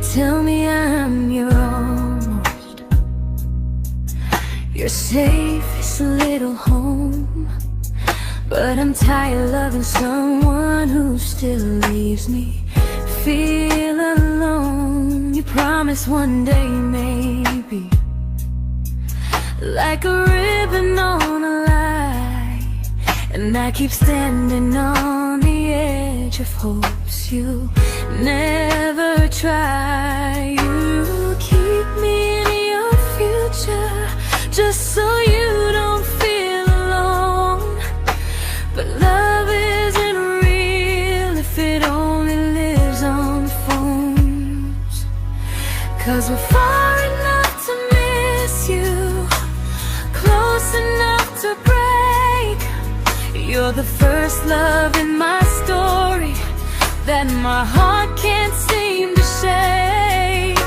tell me I'm your almost, your safest little home. But I'm tired loving someone who still leaves me feel alone. You promise one day maybe, like a ribbon on a line, and I keep standing on the edge of hopes you never try. You keep me in your future just so you don't feel alone. But love isn't real if it only lives on phones. 'Cause we're far enough to miss you, close enough to break. You're the first love in my story that my heart can't seem to shake.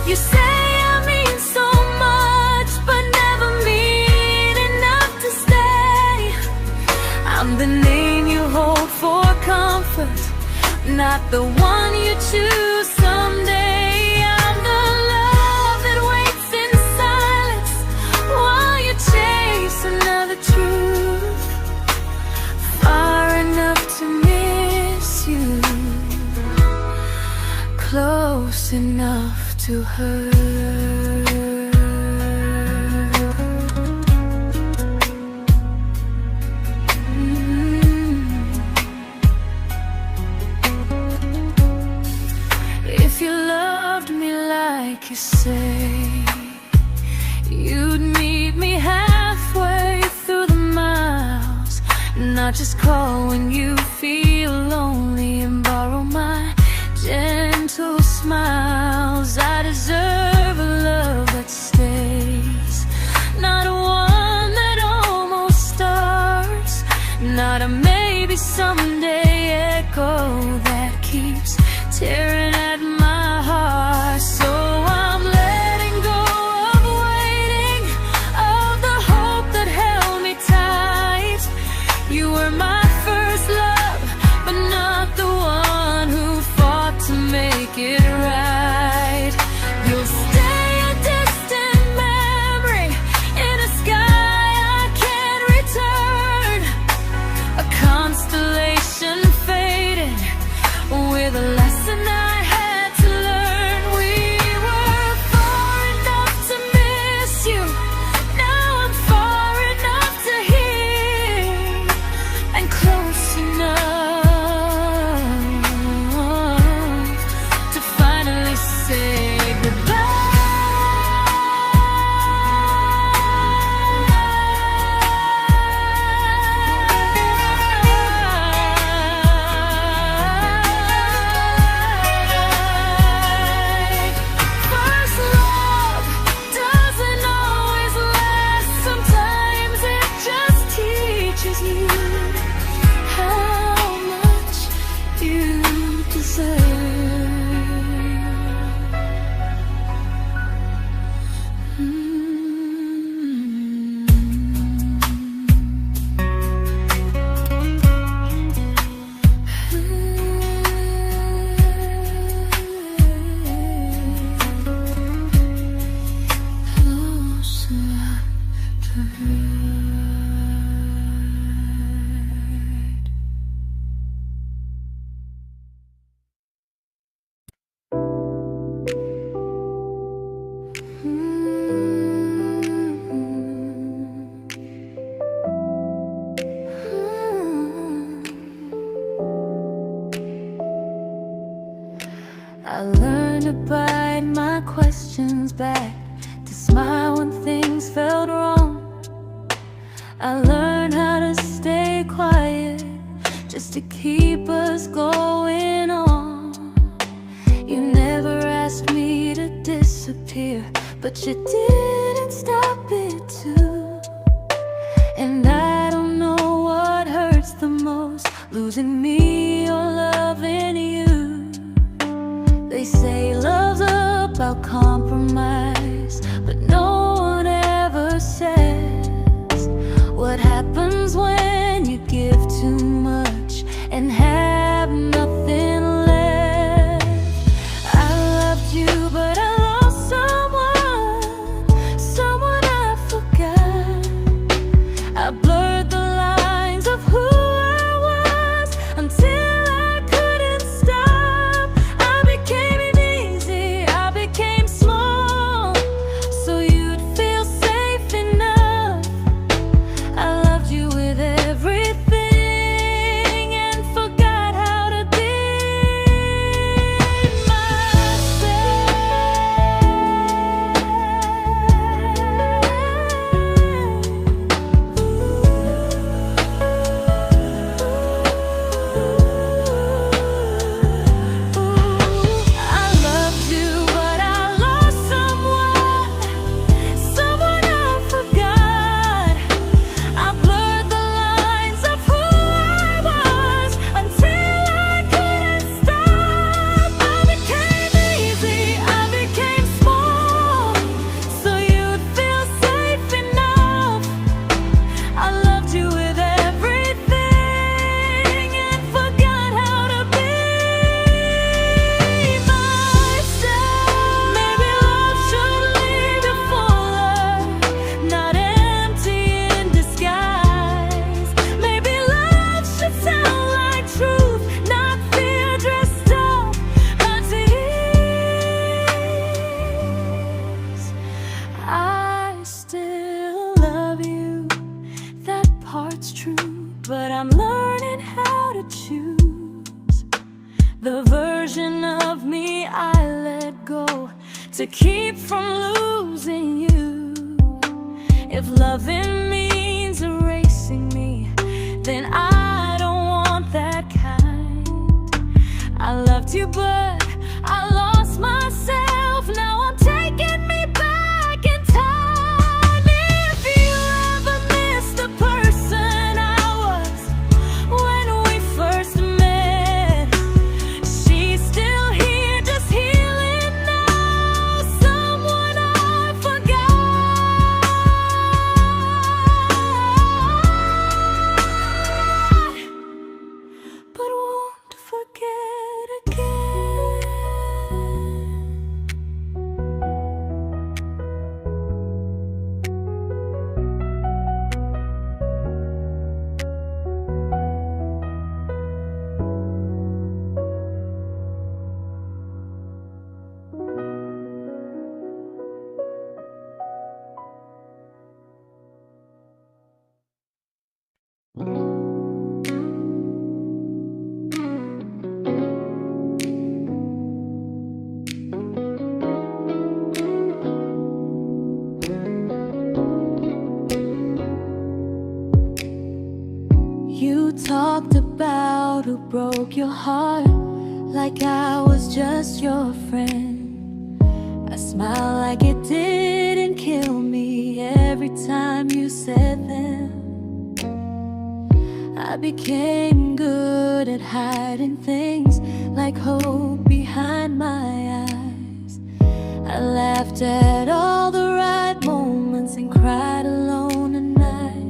You say I mean so much, but never mean enough to stay. I'm the name you hold for comfort, not the one you choose someday. I'm the love that waits in silence while you chase another truth. Far enough to miss you, close enough to hurt. If you loved me like you say, you'd meet me halfway through the miles, not just call when you feel lonely and borrow my gentle smiles. I deserve a love that stays, not a one that almost starts, not a maybe someday echo that keeps tearing at my heart. So I'm letting go of waiting, of the hope that held me tight. You were my first love, but not the one who fought to make it right. You'll stay a distant memory in a sky I can't return, a constellation faded with a lesson I had to learn. We were far enough to miss you, now I'm far enough to hear, and close enough to finally say goodbye. First love doesn't always last, sometimes it just teaches you how much you deserve. I learned to bite my questions back, to smile when things felt wrong. I learned how to stay quiet, just to keep us going on. You never asked me to disappear, but you didn't stop it too. And I don't know what hurts the most, losing me or loving you. They say love's about compromise, but no one ever says what happens when you give too much and have nothing left. I loved you to keep from losing you. If loving means erasing me, then I don't want that kind. I loved you, but I lost myself. Now I'm taking me back in time. If you ever miss the person I was when we first met, she's still here, just healing now. Someone I forgot, but won't forget again. You talked about who broke your heart, like I was just your friend. I smiled like it didn't kill me every time you said them. I became good at hiding things like hope behind my eyes. I laughed at all the right moments and cried alone at night.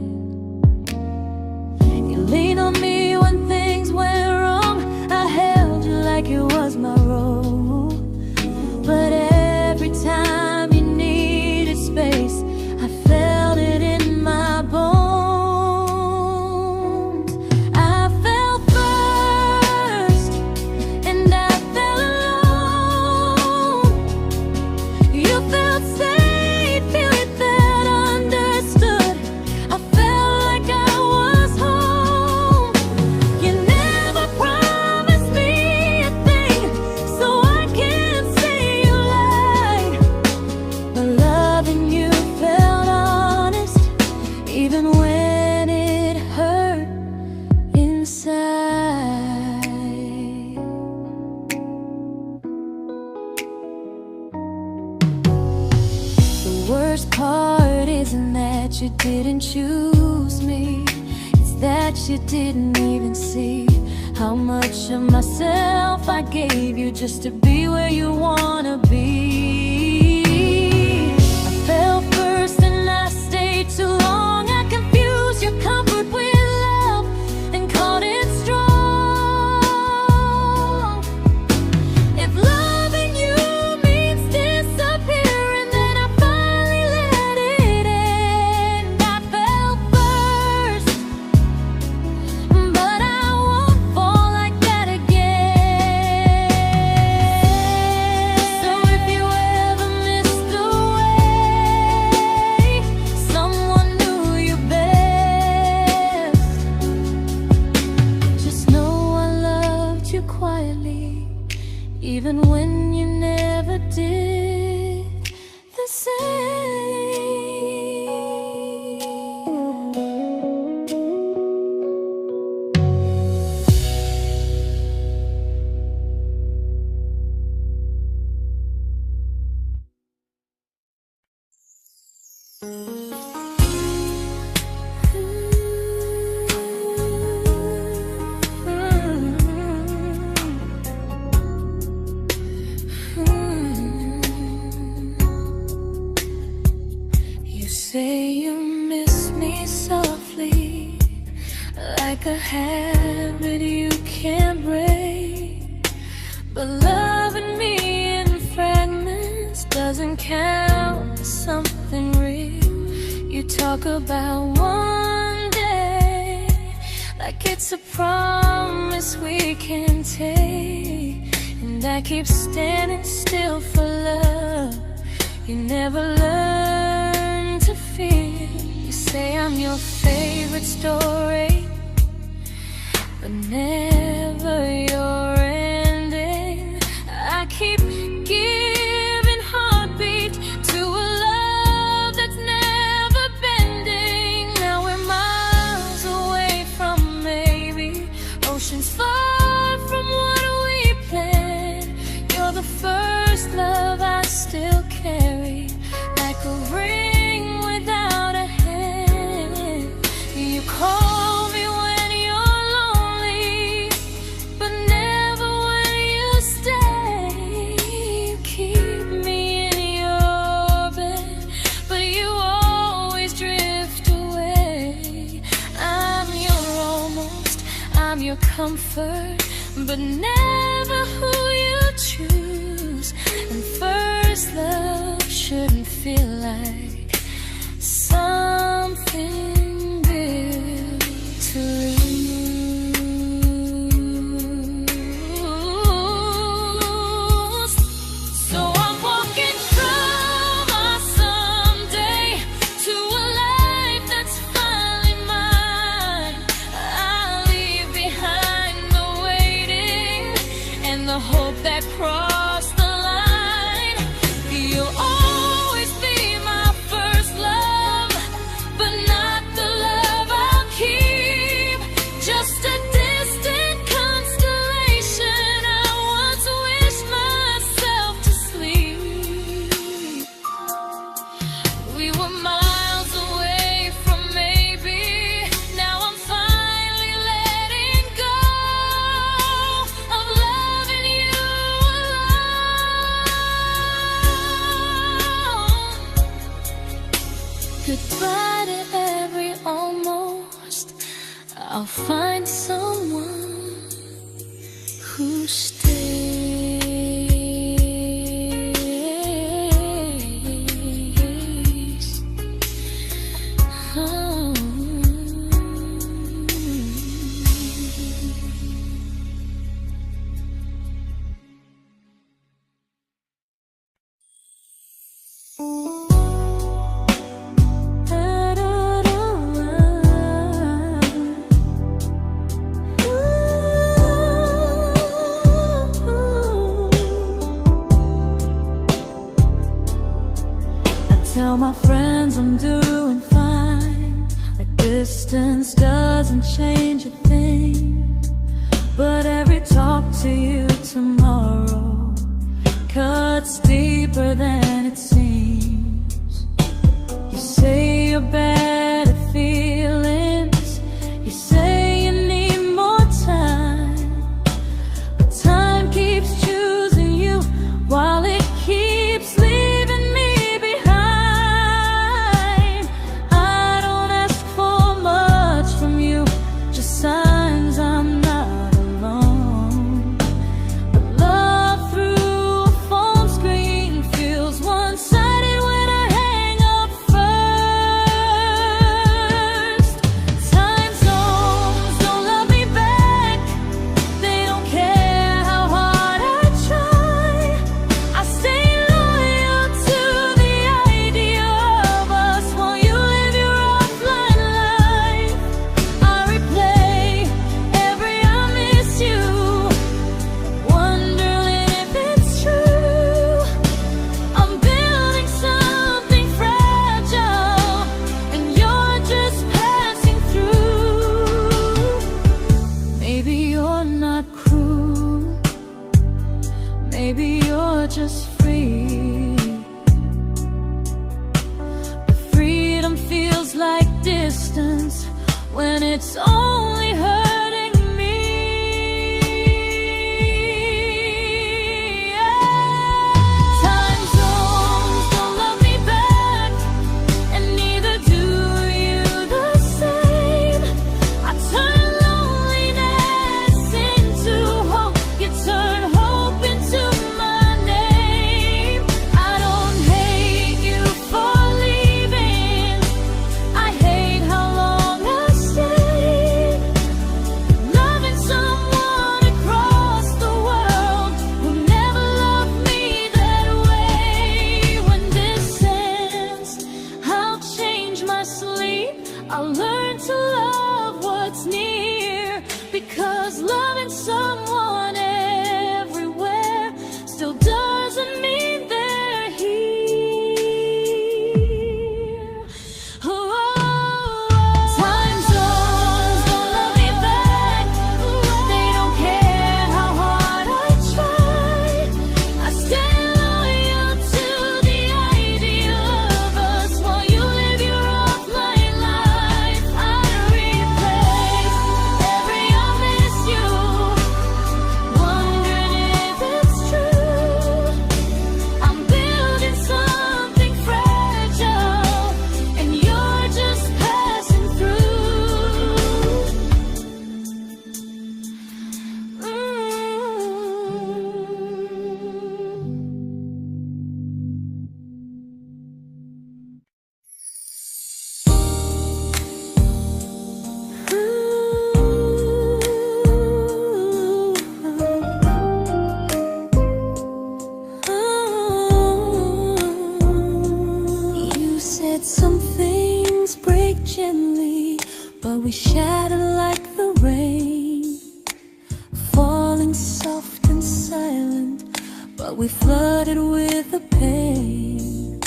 You leaned on me when things went wrong. I held you like it was my role. But every time you needed space, I felt it in my bones. I fell first, and I fell alone. You felt safe, you felt understood. I felt like I was home. You never promised me a thing, so I can't say you lied. But loving you felt honest, even when it hurt inside. The worst part isn't that you didn't choose me, it's that you didn't even see how much of myself I gave you just to be where you wanna be. I fell first and I stayed too long. I confused your comfort with love and called it strong. If loving you means disappearing, then I finally let it end. I fell first, but I won't fall like that again. So if you ever missed the way someone knew you best, just know I loved you quietly, even when you never did the same. You say you miss me softly, like a habit you can't break. But loving me in fragments doesn't count as something real. You talk about one day like it's a promise we can take, and I keep standing still for love. You never learn to feel. You say I'm your favorite story, but never your ending. I keep giving heart a ring without a hand. You call me when you're lonely, but never when you stay. You keep me in your bed, but you always drift away. I'm your almost, I'm your comfort, but never who you choose. And first love shouldn't feel like something built to lose. So I'm walking through my someday to a life that's finally mine. I'll leave behind the waiting and the hope that crossed the line. You'll always be my first love, but not the love I'll keep. Just a distant constellation I once wished myself to sleep. We were miles away from maybe. Now I'm finally letting go of loving you alone. Goodbye to every almost. I'll find someone who stays. Oh. Tell my friends I'm doing fine, like distance doesn't change a thing. But every talk to you tomorrow cuts deeper than it seems. You say you're bad at feelings, you say you need more time, but time keeps choosing you while it keeps leaving me behind. I don't ask for much from you, just signs I'm not alone. But love through a phone screen feels one-sided when I hang up first. Time zones don't love me back, they don't care how hard I try. I stay loyal to the idea of us while you live your offline life. I replay every I miss you, wondering if it's true. I'm building something fragile, and you're just passing through. Maybe you're not cruel, maybe you're just free. But freedom feels like distance when it's only hurting me. Time zones don't love me back, and neither do you the same. I turn loneliness into hope, you turn hope into my name. I don't hate you for leaving, I hate how long I stayed. we shattered like the rain, falling soft and silent, but we flooded with the pain.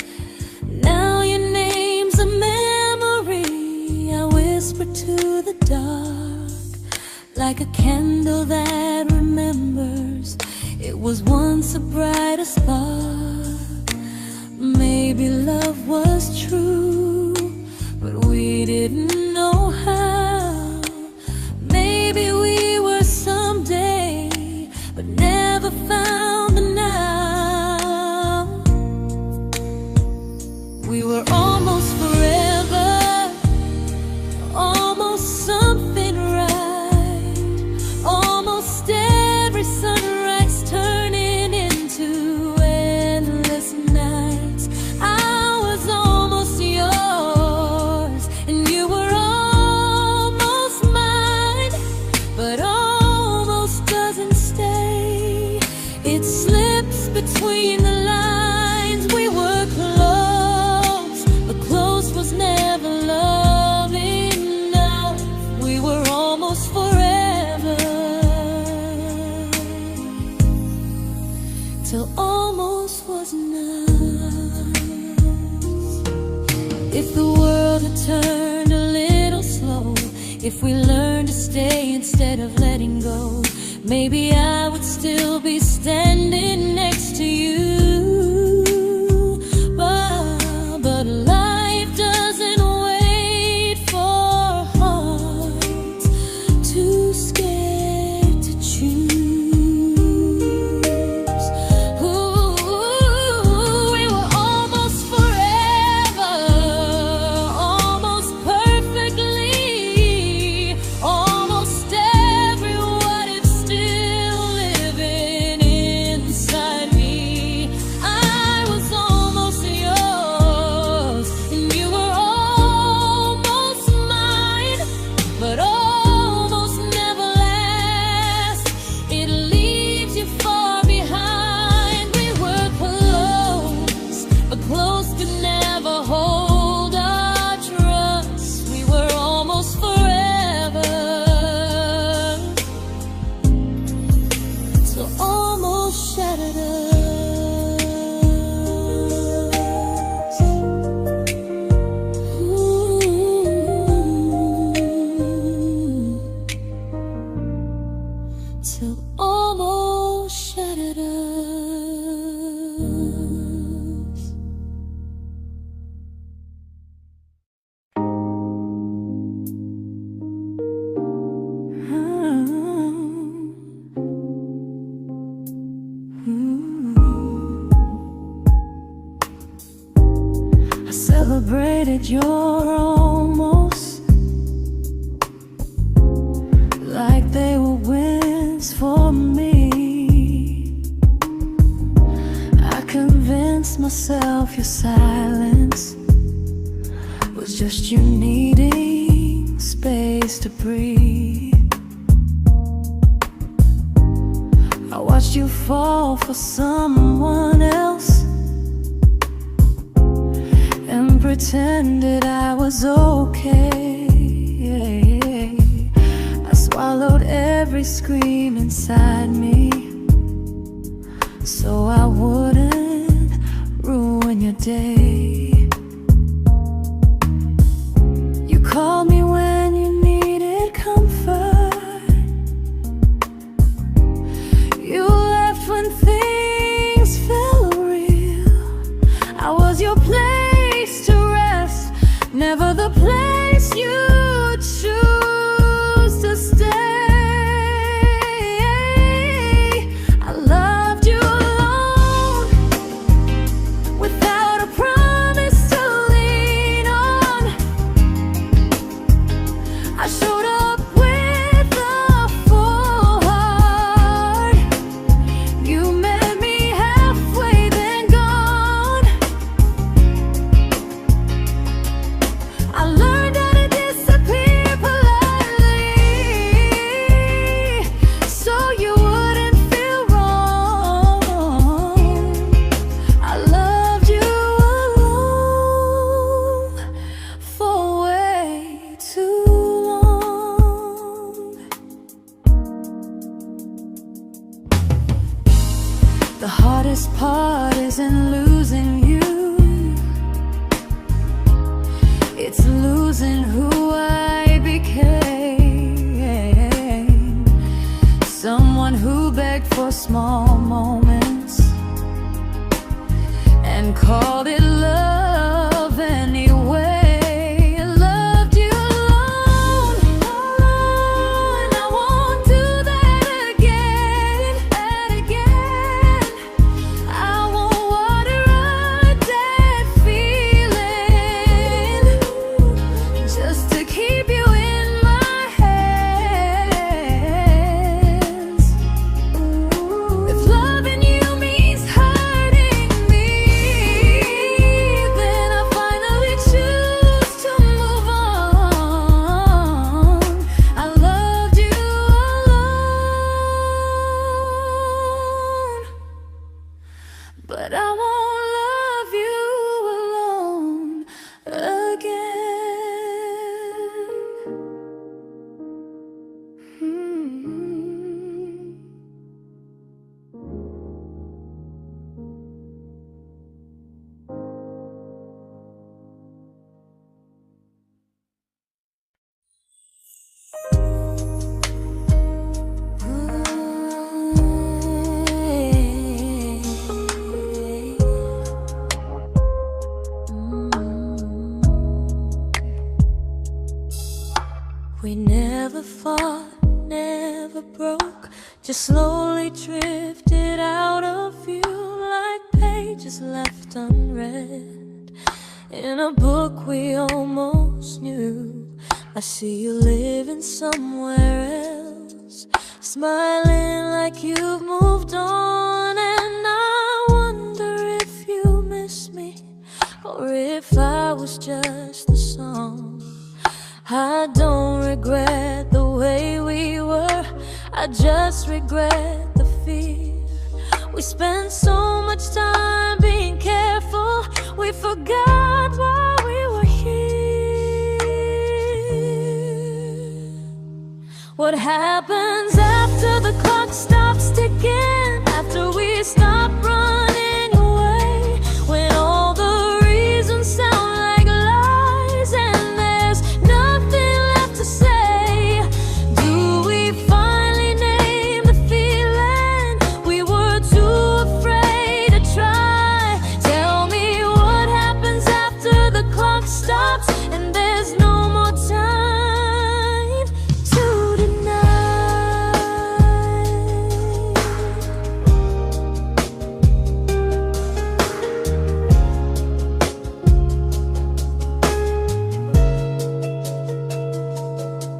Now your name's a memory I whisper to the dark, like a candle that remembers it was once a brighter spark. Maybe love was true, but we didn't know how. Maybe we were someday, but never found the now. We were almost forever, almost something right, almost every sunrise turning into endless nights. I was almost yours, and you were almost mine, but almost doesn't stay. It slips between the lines. We were close, but close was never love enough. We were almost forever, till almost was enough. If the world had turned a little slow, if we learned to stay instead of letting go, maybe I would still be standing next to you. But life doesn't wait for hearts too scared to choose. Ooh, we were almost forever, almost perfectly, almost every what if still living inside me. I was almost yours, and you were almost mine, but almost never lasts. It leaves you far behind. We were close, but close could never hold our trust. We were almost forever, so almost shattered us. Ooh, till almost shattered us. I celebrated your almost like they were wins for me. I convinced myself your silence was just you needing space to breathe. I watched you fall for someone else and pretended I was okay. I swallowed every scream inside me so I wouldn't ruin your day. You called me when you needed comfort. You left when things felt real. I was your place to rest, never the place you choose to stay. I loved you alone heart isn't losing you, it's losing who I became. Someone who begged for small moments and called it love anyway. Loved you alone, alone. I won't do that again, and again. I won't water a dead feeling just to keep you in my hands. If loving you means hurting me, then I finally choose to move on. I loved you alone, but I won't love you alone again. We never fought, never broke, just slowly drifted out of view like pages left unread in a book we almost knew. I see you living somewhere else, smiling like you've moved on, and I wonder if you miss me or if I was just a song. I don't regret the way we were, I just regret the fear. We spent so much time being careful, we forgot why we were here. What happens after the clock stops ticking, after we stop running away, when all the reasons sound like lies and there's nothing left to say? Do we finally name the feeling we were too afraid to try? Tell me what happens after the clock stops and there's no more time to deny.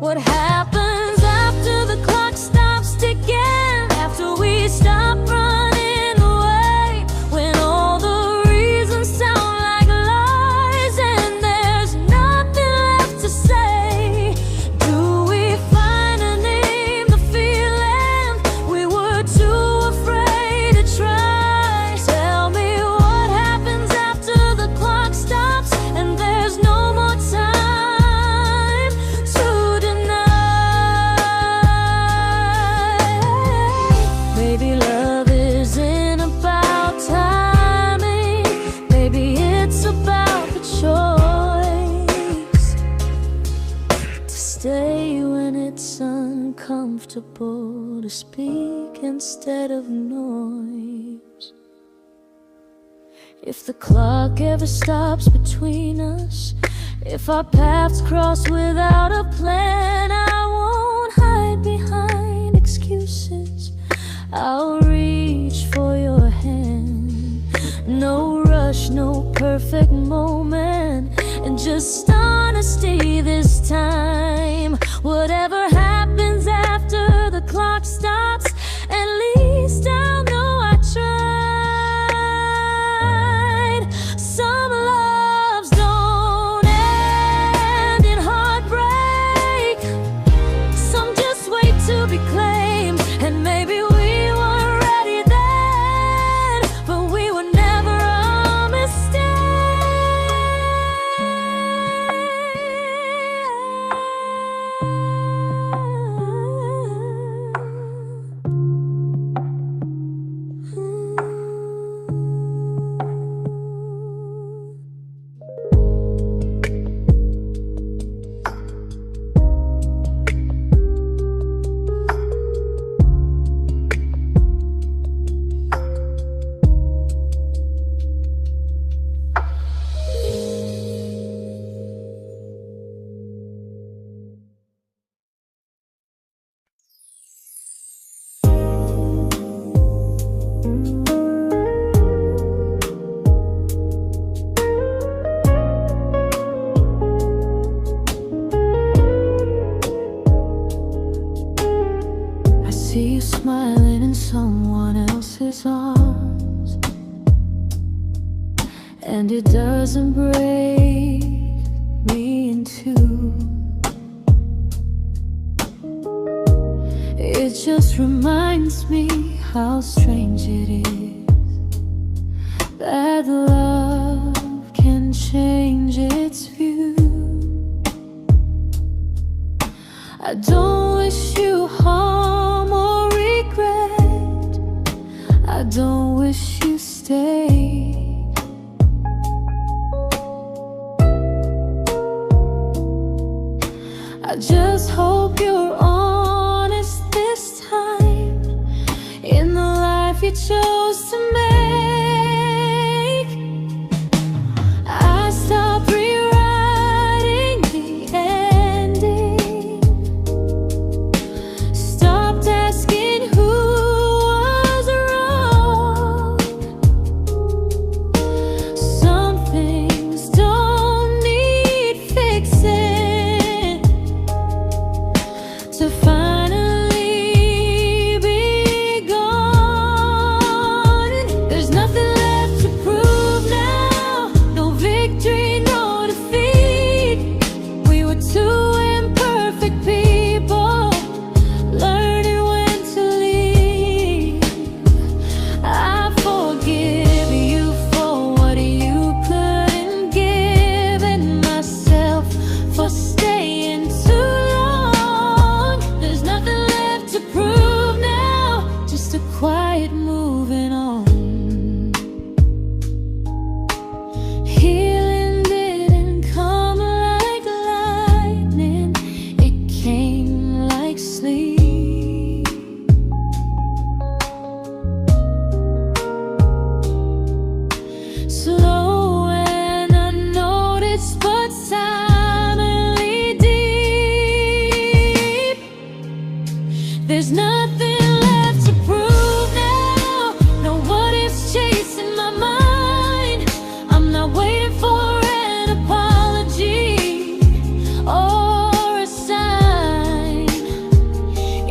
What happens after the clock stops ticking, after we stop running away, when all the reasons sound like lies and there's nothing left to say? Do we finally name the feeling we were too afraid to try? Tell me what happens after the clock stops and there's no more time to deny. Maybe love isn't about timing, maybe it's about the choice to stay when it's uncomfortable, to speak instead of noise. If the clock ever stops between us, if our paths cross without a plan, I won't hide behind excuses, I'll reach for your hand. No rush, no perfect moment, and just honesty this time. Whatever happens after the clock stops, at least I'll know I tried. Some loves don't end in heartbreak, some just wait to be claimed, and maybe we weren't ready then, but we were never a mistake. and it doesn't break me in two. It just reminds me how strange it is that love can change its view. I don't wish you harm or regret. I don't wish you stay. I just hope you're honest this time in the life you chose to make. I stopped rewriting the ending, stopped asking who was wrong. Some things don't need fixing to finally be gone. There's nothing left to prove now, no victory, no defeat. We were two imperfect people, learning when to leave. I forgive you for what you couldn't give, and myself for staying too long. There's nothing left to prove now, just a quiet moving on. Healing didn't come like lightning, it came like sleep. Slow and unnoticed, but silently deep. There's nothing left to prove now, no what ifs chasing my mind. I'm not waiting for an apology or a sign.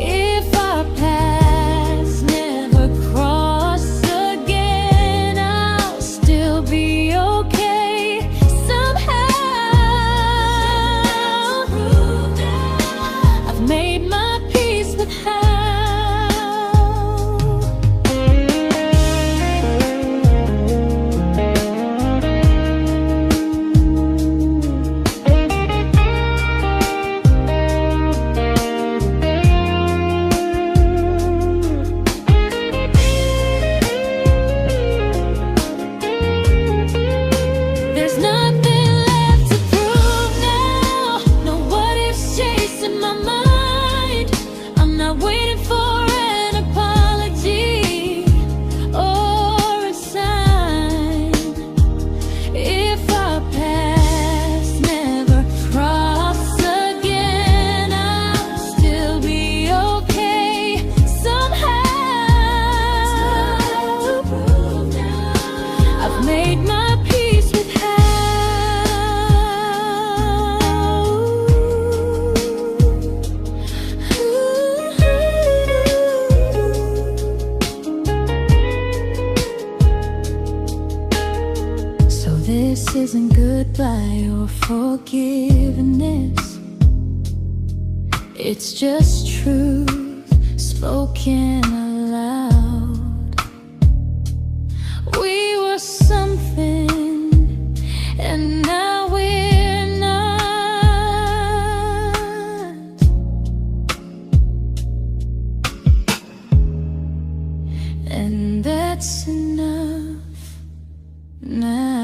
If our paths never cross again, I'll still be okay somehow. I've made my peace with how. There's nothing left to prove now, no what ifs chasing my mind. I'm not waiting for an apology or a sign. If our paths never cross again, I'll still be okay somehow. I've made my peace with how. So this isn't goodbye or forgiveness, it's just truth spoken aloud. We were something, and now we're not. And that's enough now.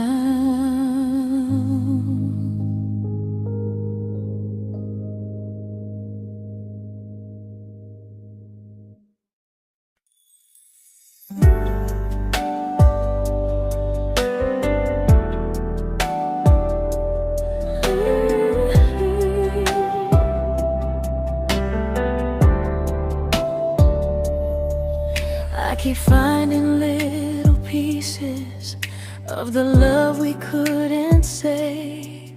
I keep finding little pieces of the love we couldn't save,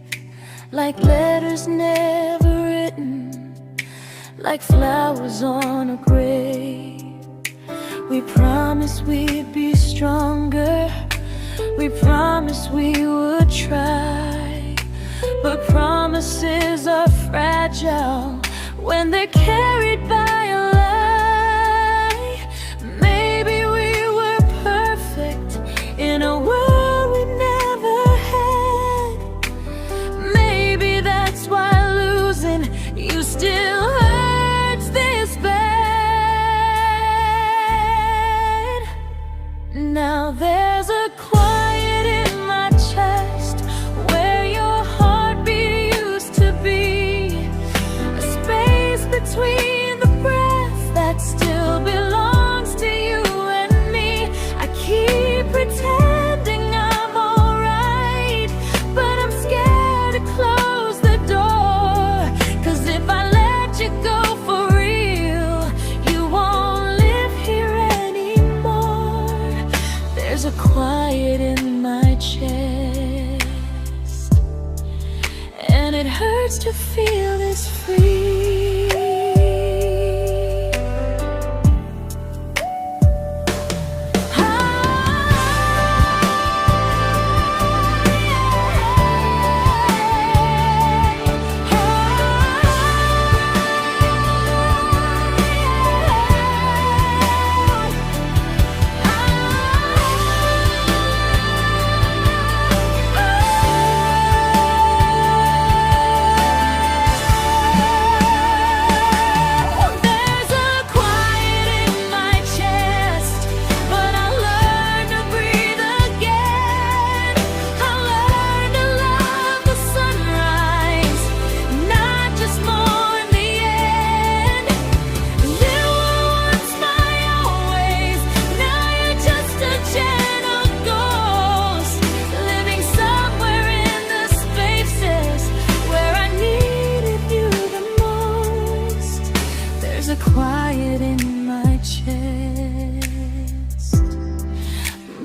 like letters never written, like flowers on a grave. We promised we'd be stronger, We promised we would try, but promises are fragile when they're carried by a lie. Maybe we were perfect in a world we never had. Maybe that's why losing you still hurts this bad. Now there's a quiet in my chest where your heartbeat used to be, a space between the breath that still belongs to you and me. I keep pretending I'm alright, but I'm scared to close the door, 'cause if I let you go for real, you won't live here anymore. There's a quiet in my chest, and it hurts to feel this free. There's a quiet in my chest,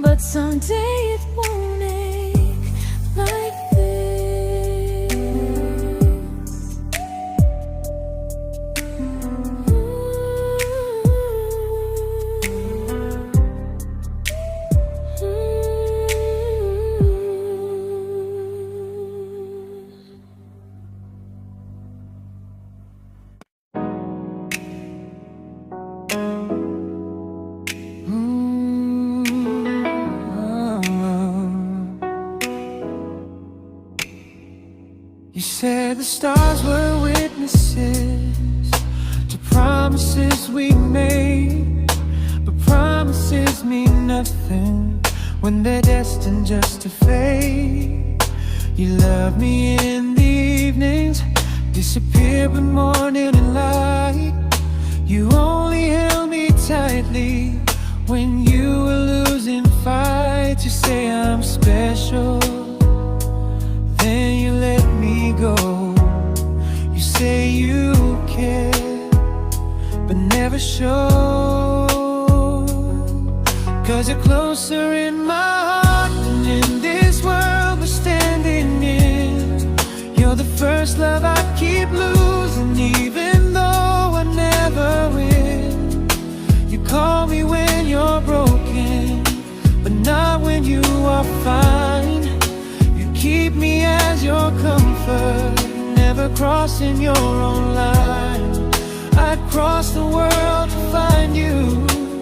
but someday it won't ache like this. You said the stars were witnesses to promises we made, but promises mean nothing when they're destined just to fade. You love me in the evenings, disappear when morning and light. You only held me tightly when you were losing fights. You say I'm special, then you let me go. You say you care, but never show. 'Cause you're closer in my heart than in this world we're standing in. You're the first love I keep losing, even though I never win. You call me when you're broken, but not when you are fine. Keep me as your comfort, never crossing your own line. I'd cross the world to find you,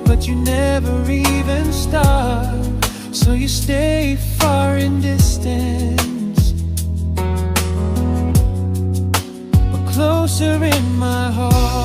but you never even start. So you stay far in distance, but closer in my heart.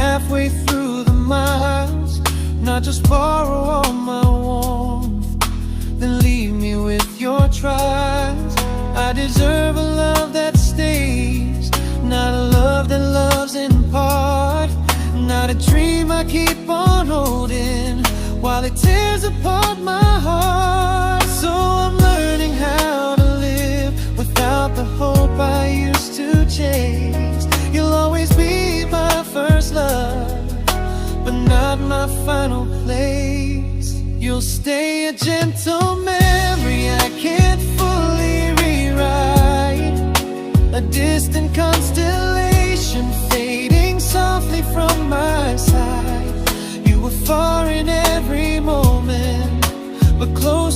Halfway through the miles, not just borrow all my warmth, then leave me with your trials. I deserve a love that stays, not a love that loves in part. Not a dream I keep on holding while it tears apart my heart. So I'm learning how to live without the hope I used to chase. You'll always be my first love, but not my final place. You'll stay a gentle memory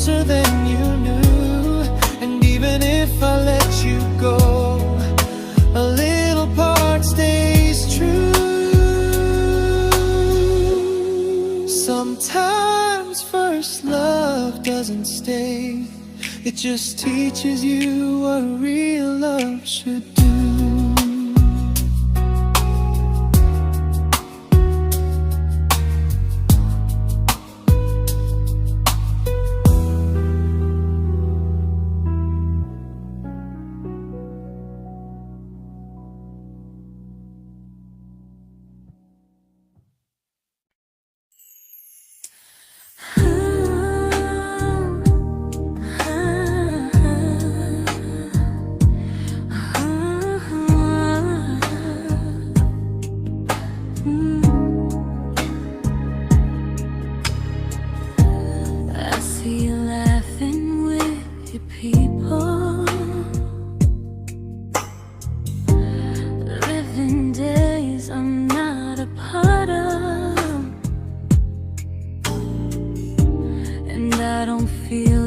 closer than you knew. And even if I let you go, a little part stays true. Sometimes first love doesn't stay, it just teaches you what real love should do.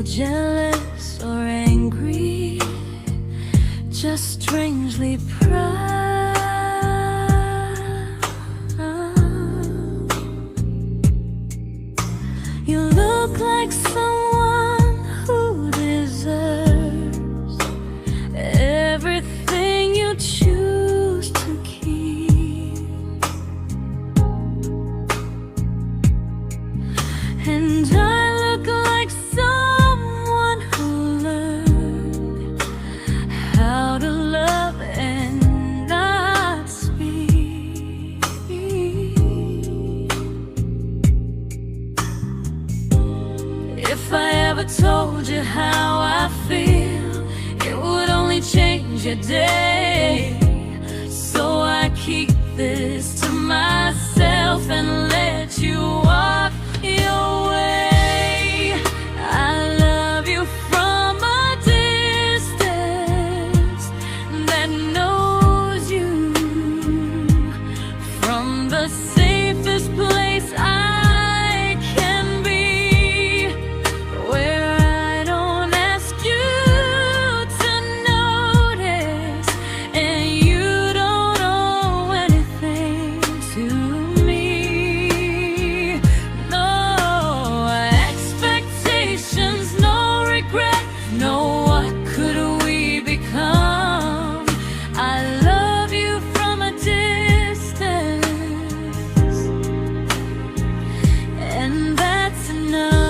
Jealous or angry, just strangely proud. You look like someone who deserves everything you choose to keep. And I look like someone who learned how to love and not speak. If I ever told you how I feel, it would only change your day. So I keep this to myself and let you walk your way. I love you from a distance that knows you, from the safest place I can be, where I don't ask you to notice and you don't owe anything to me. No expectations, no regret, no what could we become. I love you from a distance, and that's enough.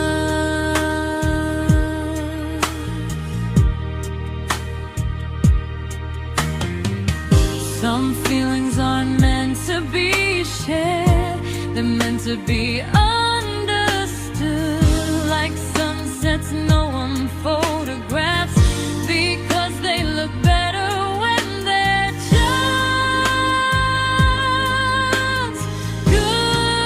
Some feelings aren't meant to be shared, they're meant to be understood. Like sunsets no one photographs, because they look better when they're just good.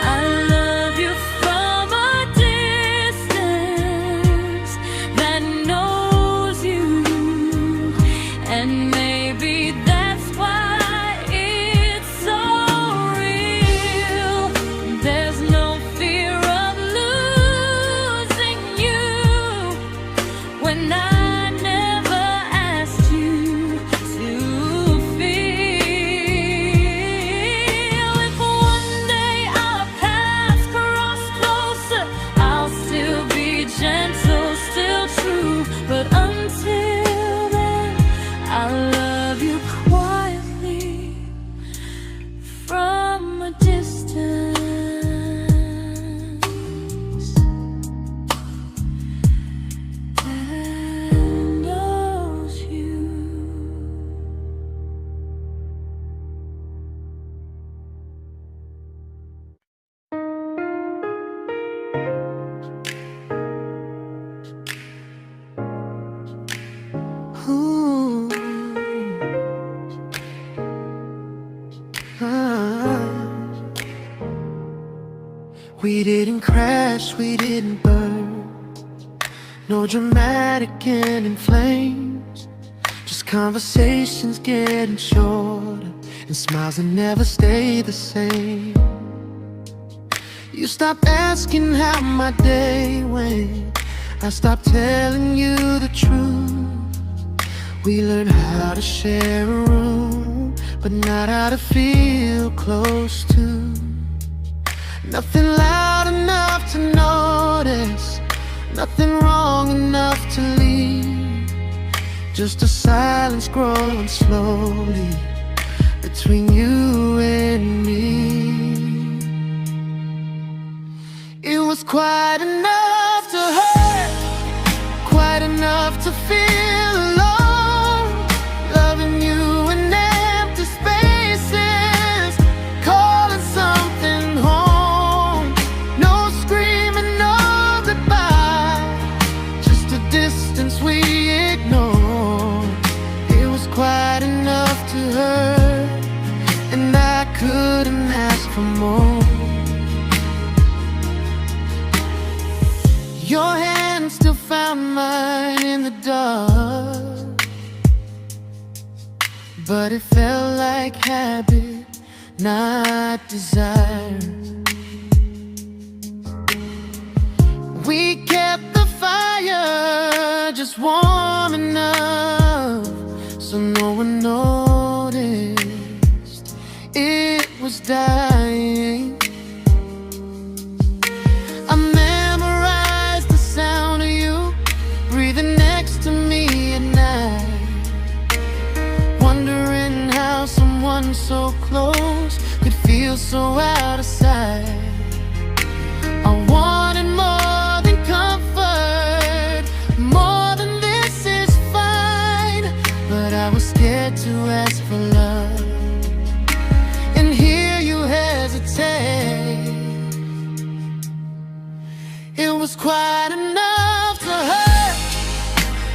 I love you from a distance that knows you, and maybe that's why it's so real. There's no fear of losing you when I never asked you to feel. If one day our paths cross closer, I'll still be gentle, still true. But until then, I love you quietly from a distance that knows you. Ooh. We didn't crash, we didn't burn, no dramatic end in flames, just conversations getting shorter and smiles that never stay the same. You stopped asking how my day went. I stopped telling you the truth. We learned how to share a room, but not how to feel close to. Nothing loud enough to notice, nothing wrong enough to leave. Just a silence growing slowly between you and me. It was quite enough to hurt, quite enough to feel alone. Loving you in empty spaces, calling something home. No screaming, no goodbye, just a distance we ignored. It was quite enough to hurt, and I couldn't ask for more. Your hand still found mine in the dark, but it felt like habit, not desire. We kept the fire just warm enough so no one noticed it was dying. So close could feel so out of sight. I wanted more than comfort, more than this is fine. But I was scared to ask for love, and here you hesitate. It was quite enough to hurt,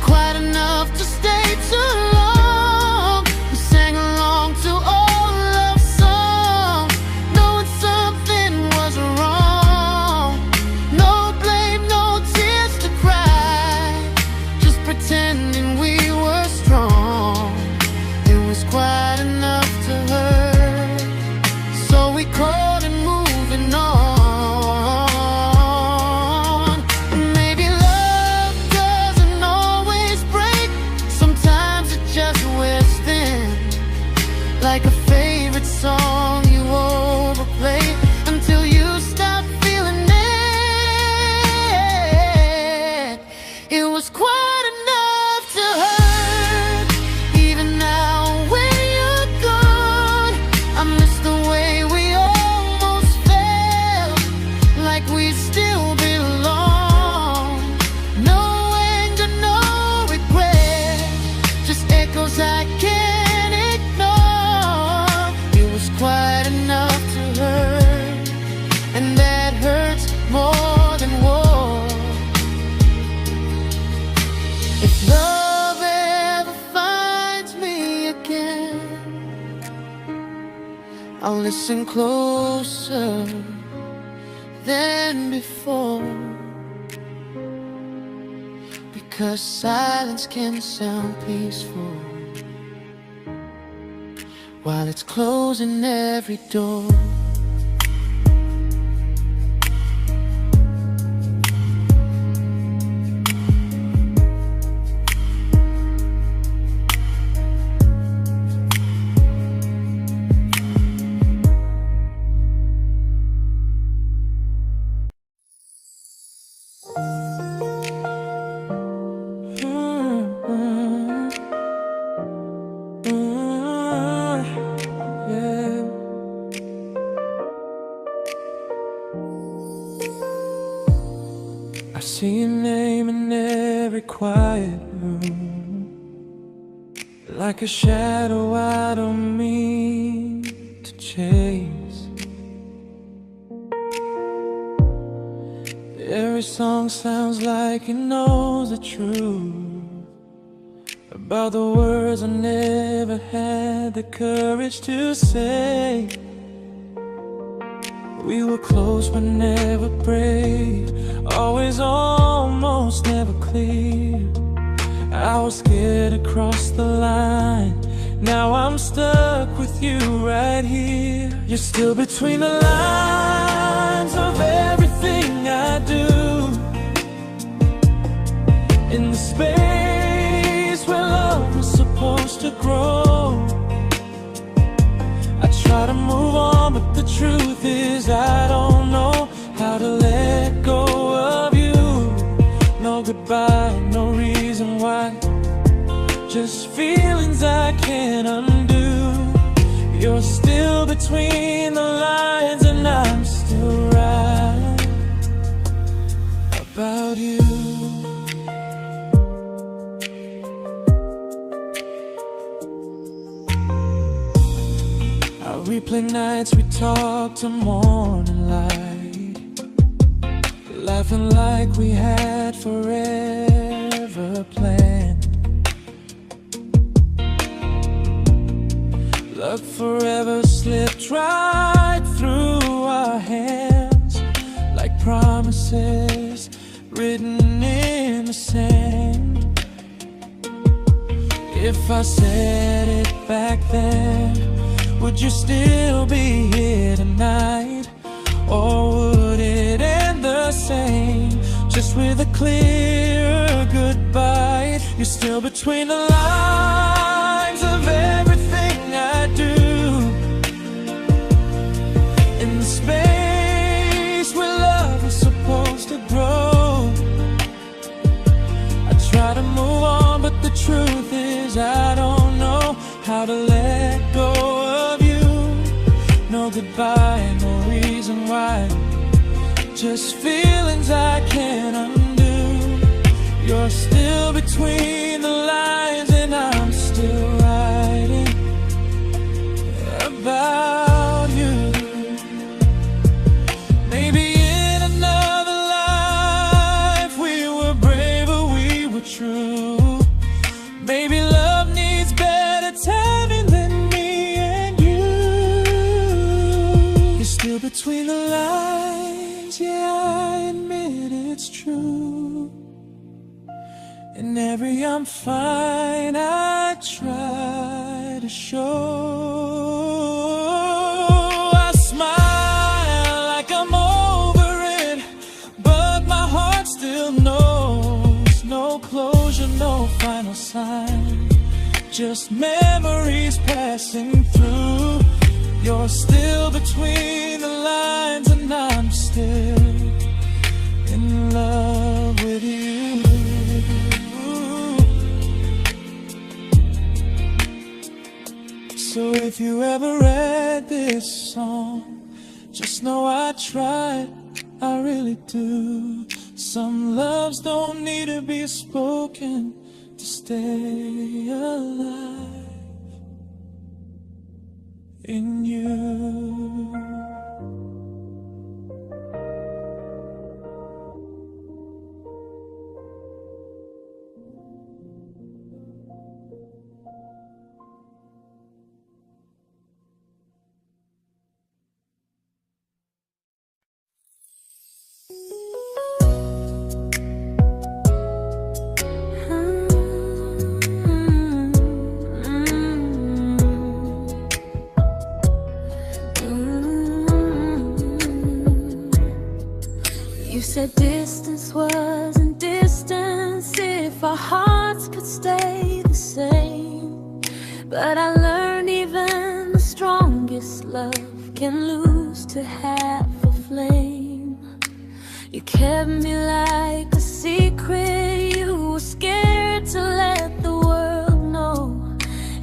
quite enough to stay too long. We sang along to all love songs, knowing something was wrong. No blame, no tears to cry, just pretending we were strong. It was quite enough to hurt, so we called and moving on. Like a favorite song you overplay until you stop feeling it. It was quite enough to hurt. Even now when you're gone, I miss the way we almost felt, like we still belong. No anger, no regret, just echoes I can't. Quite enough to hurt, and that hurts more than war. If love ever finds me again, I'll listen closer than before, because silence can sound peaceful while it's closing every door. I see your name in every quiet room, like a shadow I don't mean to chase. Every song sounds like it knows the truth about the words I never had the courage to say. We were close but never brave, always almost never clear. I was scared to cross the line, now I'm stuck with with you right here. You're still between the lines of everything I do. In the space where love was supposed to grow. I try to move on, but the truth is I don't know how to let go of you. No goodbye, no reason why, just feelings I can't undo. You're still between the lines and I'm still right about you. I replay nights we talk to morning light, laughing like we had forever planned. Luck forever slipped right through our hands, like promises written in the sand. If I said it back then, would you still be here tonight? Or would it end the same, just with a clear goodbye? You're still between the lines of everything I do. In the space where love was supposed to grow. I try to move on, but the truth is I don't know how to let go of you. No goodbye, no reason why, just feelings I can't undo. You're still between the lines and I'm still writing about you. Maybe in another life we were braver, we were true. Maybe love needs better timing than me and you. You're still between the lines, yeah, I admit it's true. In every I'm fine I try to show. I smile like I'm over it, but my heart still knows. No closure, no final sign, just memories passing through. You're still between the lines and I'm still in love with you. So if you ever read this song, just know I tried, I really do. Some loves don't need to be spoken to stay alive in you. You said distance wasn't distance if our hearts could stay the same. But I learned even the strongest love can lose to half a flame. You kept me like a secret, you were scared to let the world know.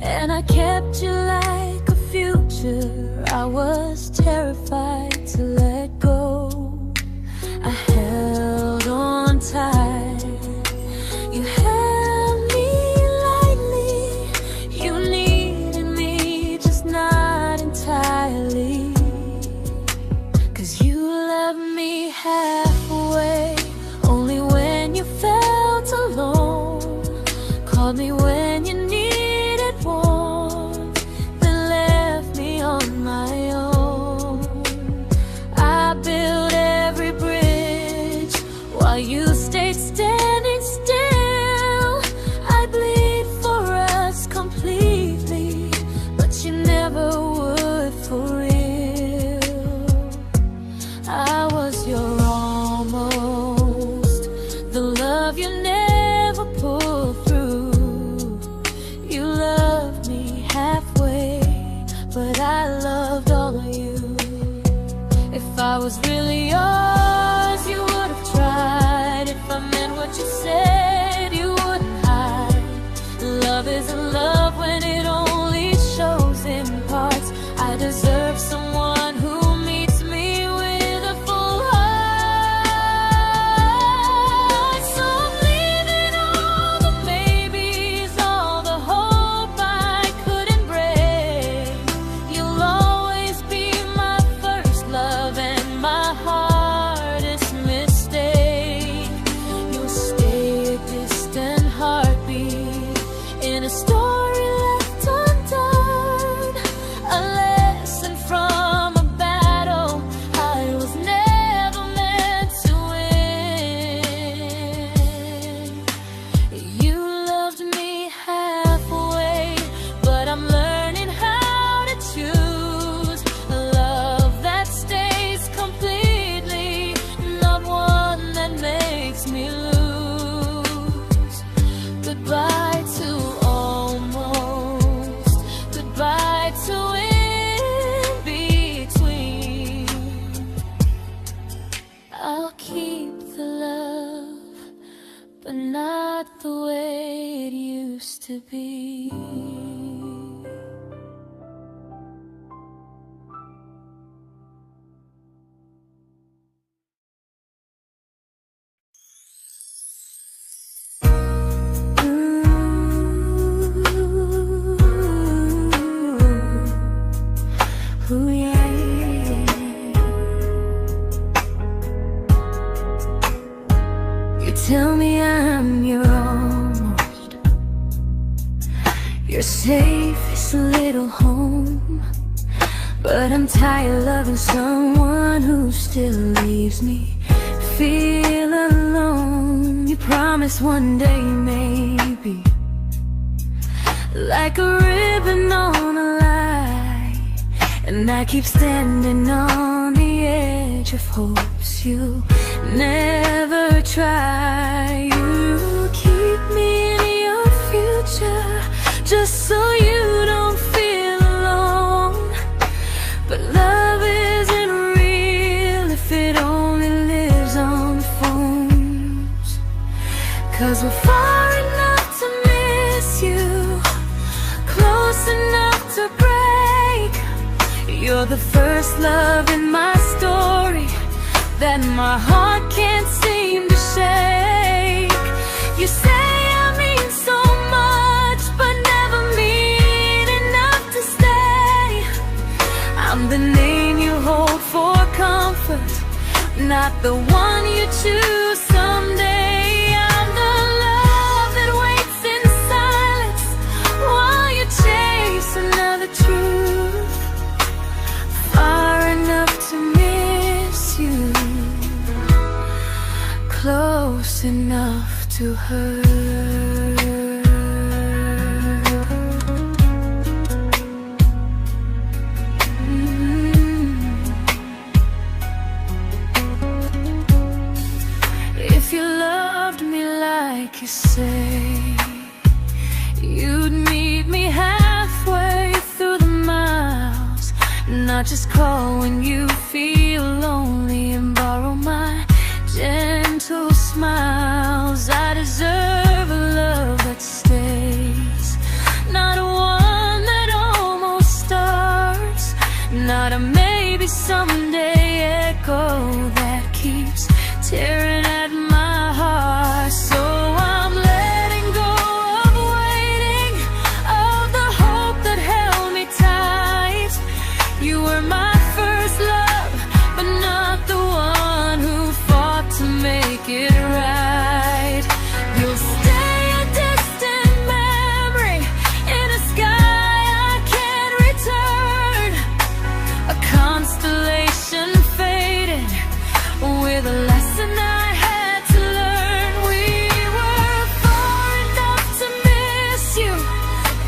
And I kept you like a future, I was terrified to let go. I held on tight, you held me lightly. You needed me, just not entirely. 'Cause you left me halfway love you never pulled through. You loved me halfway, but I loved all of you. If I was really yours, you would have tried. If I meant what you said, you wouldn't hide. Love isn't love when it only shows in parts. I deserve someone who meets me with a full heart. So I'm leaving all the maybes, all the hope I couldn't break. You'll always be my first love and my hardest mistake. You'll stay a distant heartbeat in a story left undone, a lesson from a battle I was never meant to win. You loved me halfway, but I'm learning how to choose a love that stays completely, not one that makes me lose. Goodbye to almost, goodbye to in between. I'll keep the love, but not the way it used to be. Ooh, yeah, yeah. You tell me I'm your almost, your safest little home, but I'm tired loving someone who still leaves me feel alone. You promise one day maybe, like a ribbon on a line, and I keep standing on the edge of hopes you never try. You keep me in your future just so you don't feel alone. But love isn't real if it only lives on phones. 'Cause we're far enough to miss you, close enough to break. You're the first love in my story that my heart can't seem to shake. You say I mean so much, but never mean enough to stay. I'm the name you hold for comfort, not the one you choose someday. I'm the love that waits in silence while you chase another truth. Far enough to miss you, close enough to hurt. If you loved me like you say, you'd meet me halfway through the miles, not just call when you feel lonely and borrow my gentle smiles. I deserve a love that stays, not one that almost starts, not a maybe someday echo that keeps tearing at my heart. So I'm letting go of waiting, of the hope that held me tight. You were my first love, but not the one who fought to make it right. You'll stay a distant memory in a sky I can't return, a constellation faded with a lesson I had to learn. We were far enough to miss you,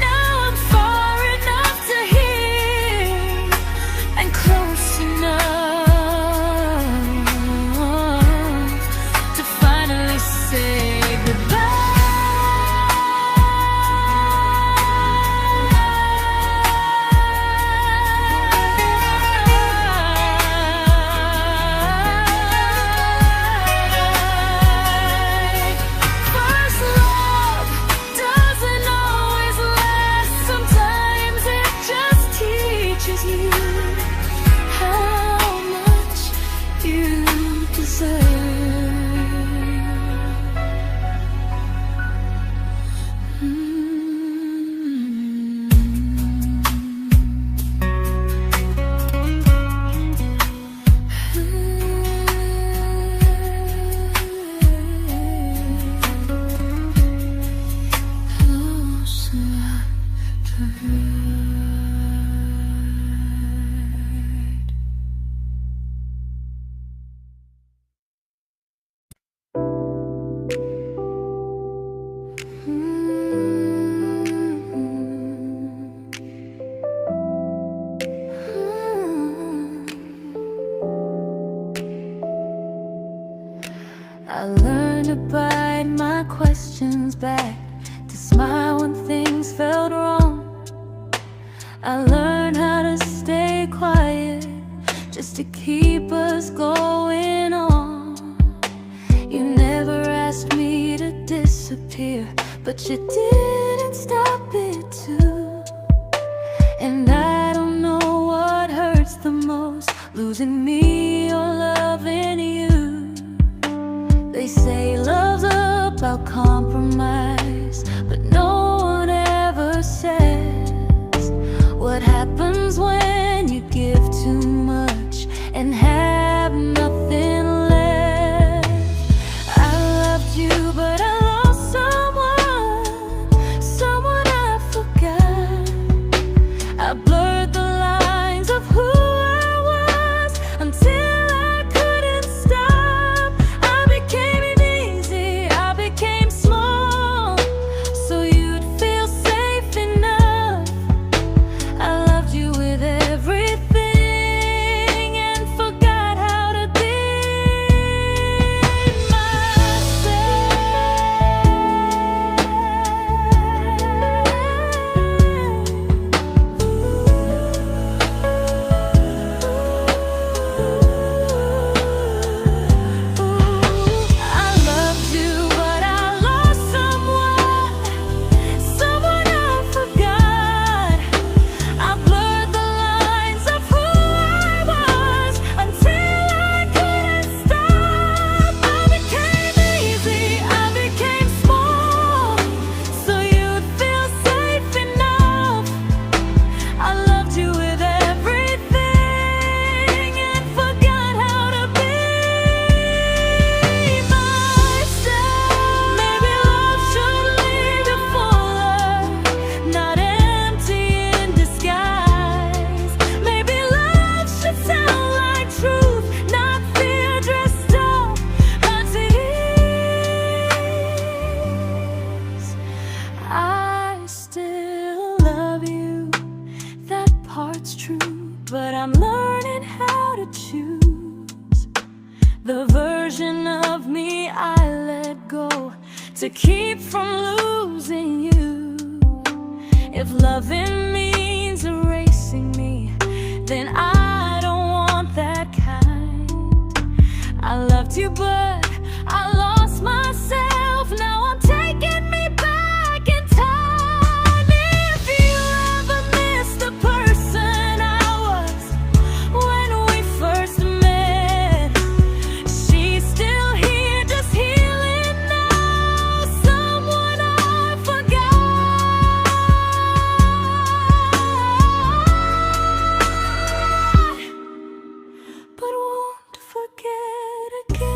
now I'm far enough to hear, and close enough to find I learned to bite my questions back, to smile when things felt wrong. I learned how to stay quiet, just to keep us going on. You never asked me to disappear, but you didn't stop it too. And I don't know what hurts the most, losing me or loving you. They say love's about compromise, but no one ever says what happens when you give too much and have nothing left. I loved you, but I lost someone I forgot. I blurred the lines of who I was until I couldn't stop. I became easy, I became small, so you'd feel safe enough. I loved you with everything and forgot how to be but I'm learning how to choose the version of me I let go to keep from losing you. If loving means erasing me, then I don't want that kind. I loved you, but I lost myself. Now I'm taking me back in time. If you ever miss the person I was when we first met, she's still here, just healing now. Someone I forgot, but won't forget again.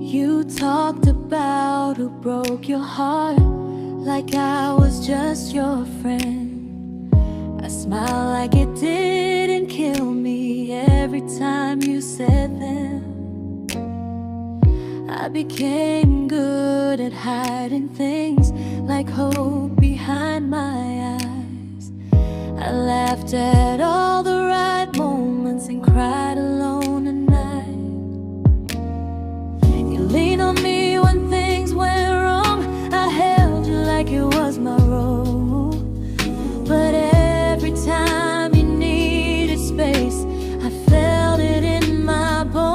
You talked about who broke your heart, like I was just your friend. I smile like it didn't kill me every time you said them. I became good at hiding things like hope behind my eyes. I laughed at all the right moments and cried alone at night. You leaned on me when things went wrong. I held you like it was my role. But every time you needed space, I felt it in my bones.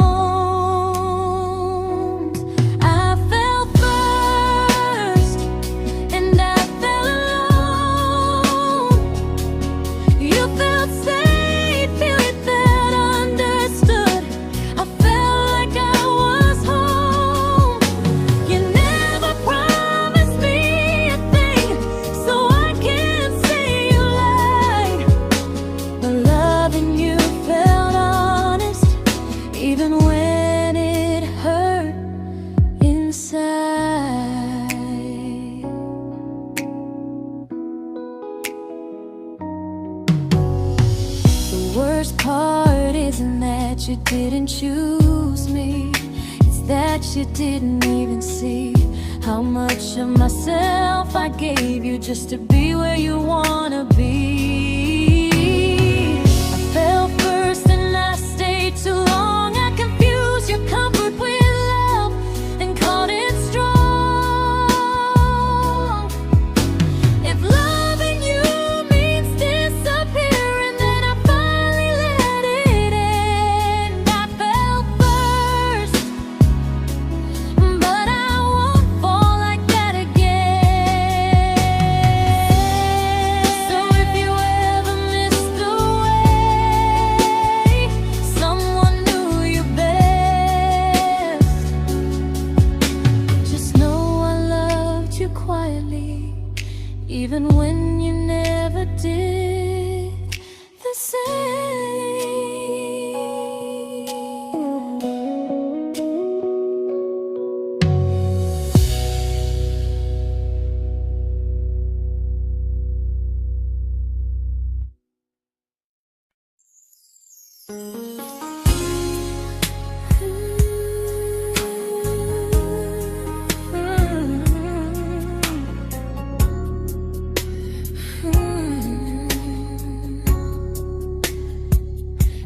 I fell first, and I fell alone. You felt safe. worst part isn't that you didn't choose me, it's that you didn't even see how much of myself I gave you just to be where you wanna be. I fell first and I stayed too long. I confused your comfort with love and called it strong. If loving you means disappearing, then I finally let it end. I fell first, but I won't fall like that again. So if you ever missed the way someone knew you best, just know I loved you quietly, even when you never did the same.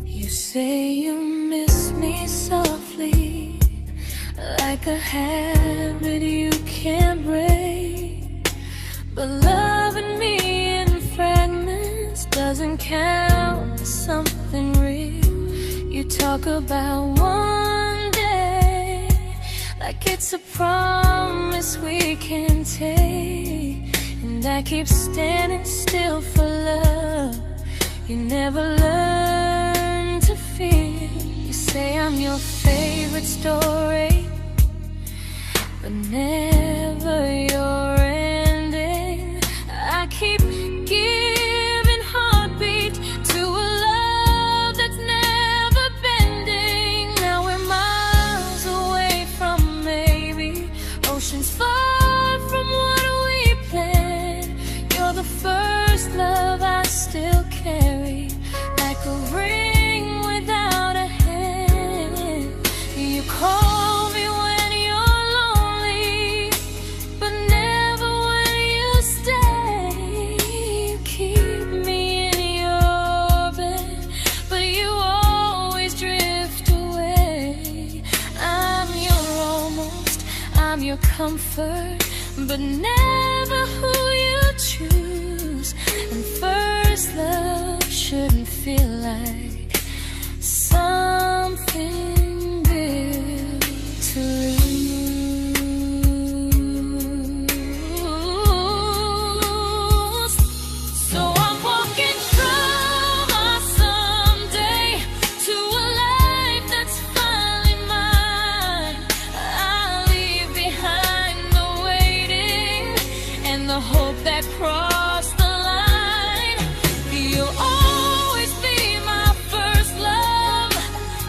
You say you miss me softly, like a habit you can't break. But loving me in fragments doesn't count as something real. You talk about one day like it's a promise we can take, and I keep standing still for love. You never learn to feel. You say I'm your favorite story, but never your ending. I keep giving heartbeat to a love that's never bending. Now we're miles away from maybe oceans far from what we planned. You're the first love I still carry, like a ring without a hand. You call me when you're lonely, but never when you stay. You keep me in your bed, but you always drift away. I'm your almost, I'm your comfort, but never who you choose. And first love shouldn't feel like something built to lose. So I'm walking from my someday to a life that's finally mine. I'll leave behind the waiting and the hope that crossed the line. You'll always be my first love,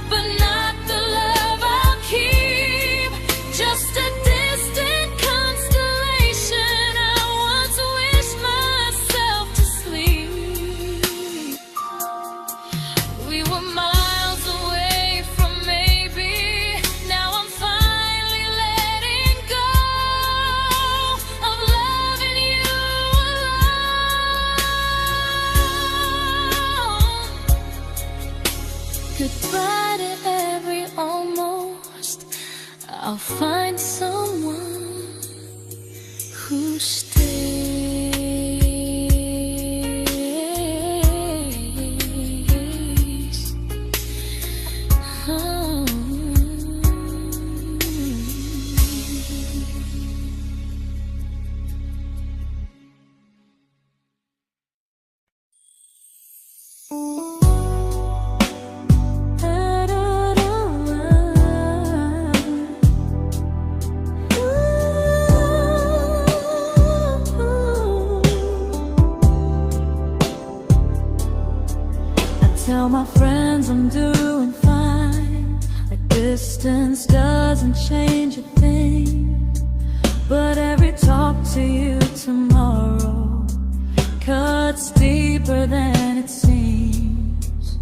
but not the love I'll keep. Just a distant constellation I once wished myself to sleep. We were miles away from maybe. Now I'm finally letting go of loving you alone. Goodbye to every almost. I'll find someone who stays. Oh. Tell my friends I'm doing fine, like distance doesn't change a thing. But every talk to you tomorrow cuts deeper than it seems.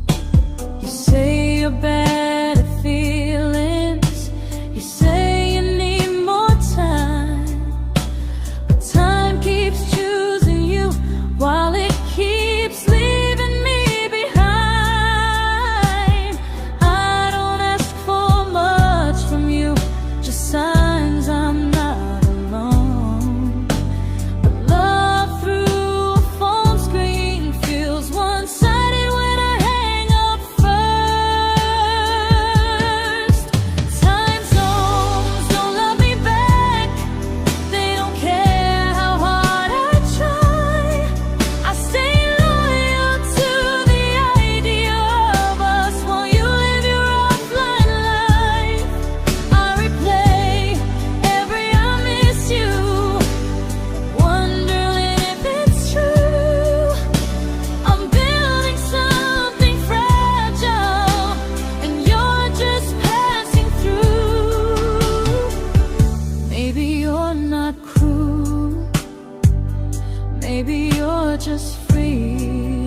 just free.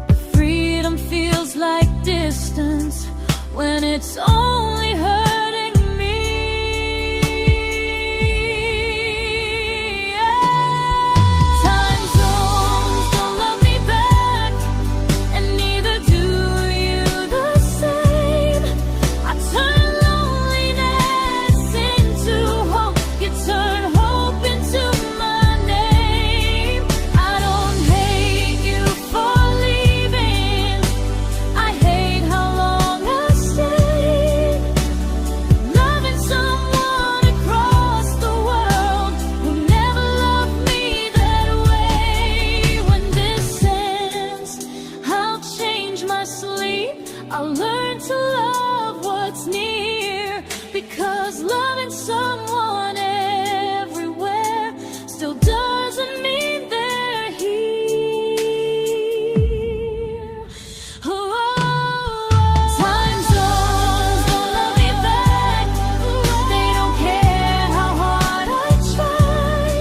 But freedom feels like distance when it's only hurting me. Time zones don't love me back, and neither do you the same. I turn loneliness into hope, you turn hope into my name. I don't hate you for leaving, I hate how long I stayed. Loving someone across the world who never loved me that way. When this ends, I'll change my sleep, I'll learn to love what's near, because loving someone everywhere still doesn't mean they're here. Oh, time zones don't love me back, they don't care how hard I try.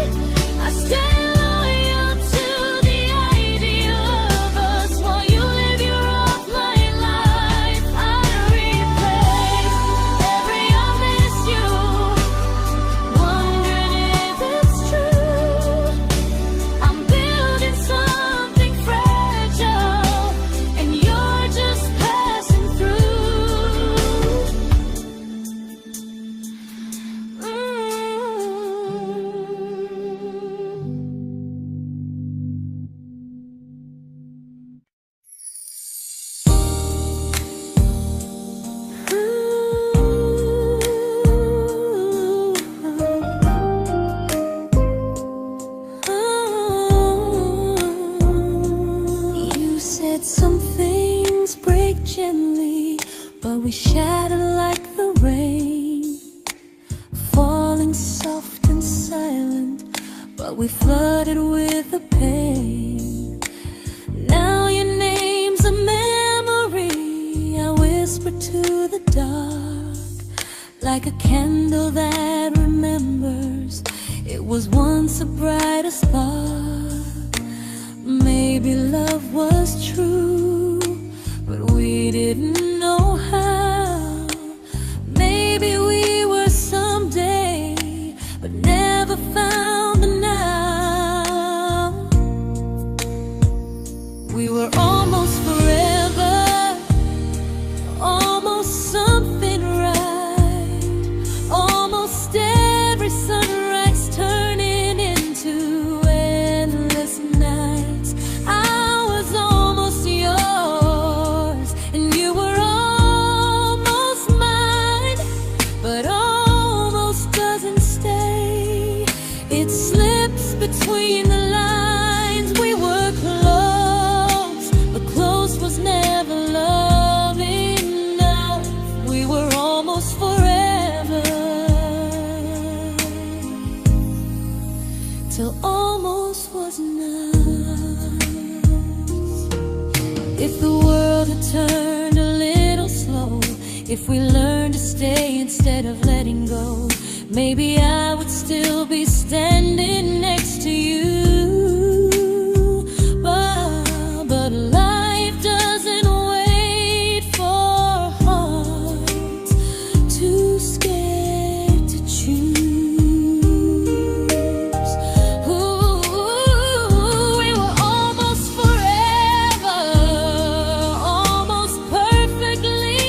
I stay loyal to the idea of us while you live your offline life. I replace every I miss you, wondering if it's true. I'm building something fragile, and you're just passing through. You said some things break gently, but we shatter like the rain, falling soft and silent, but we flooded with the pain. Now your name's a memory I whisper to the dark, like a candle that remembers it was once a brighter spark. Maybe love was true, but we didn't know how. Maybe we were someday, but never found the now. We were almost forever, almost something right, almost every sunrise turning into endless nights. I was almost yours, and you were almost mine, but almost doesn't stay. It slips between the lines. We were close, but close was never love enough. We were almost forever, till almost was enough. If the world had turned a little slow, if we learned to stay instead of letting go, maybe I would still be standing next to you. But life doesn't wait for hearts too scared to choose. Ooh, we were almost forever, almost perfectly,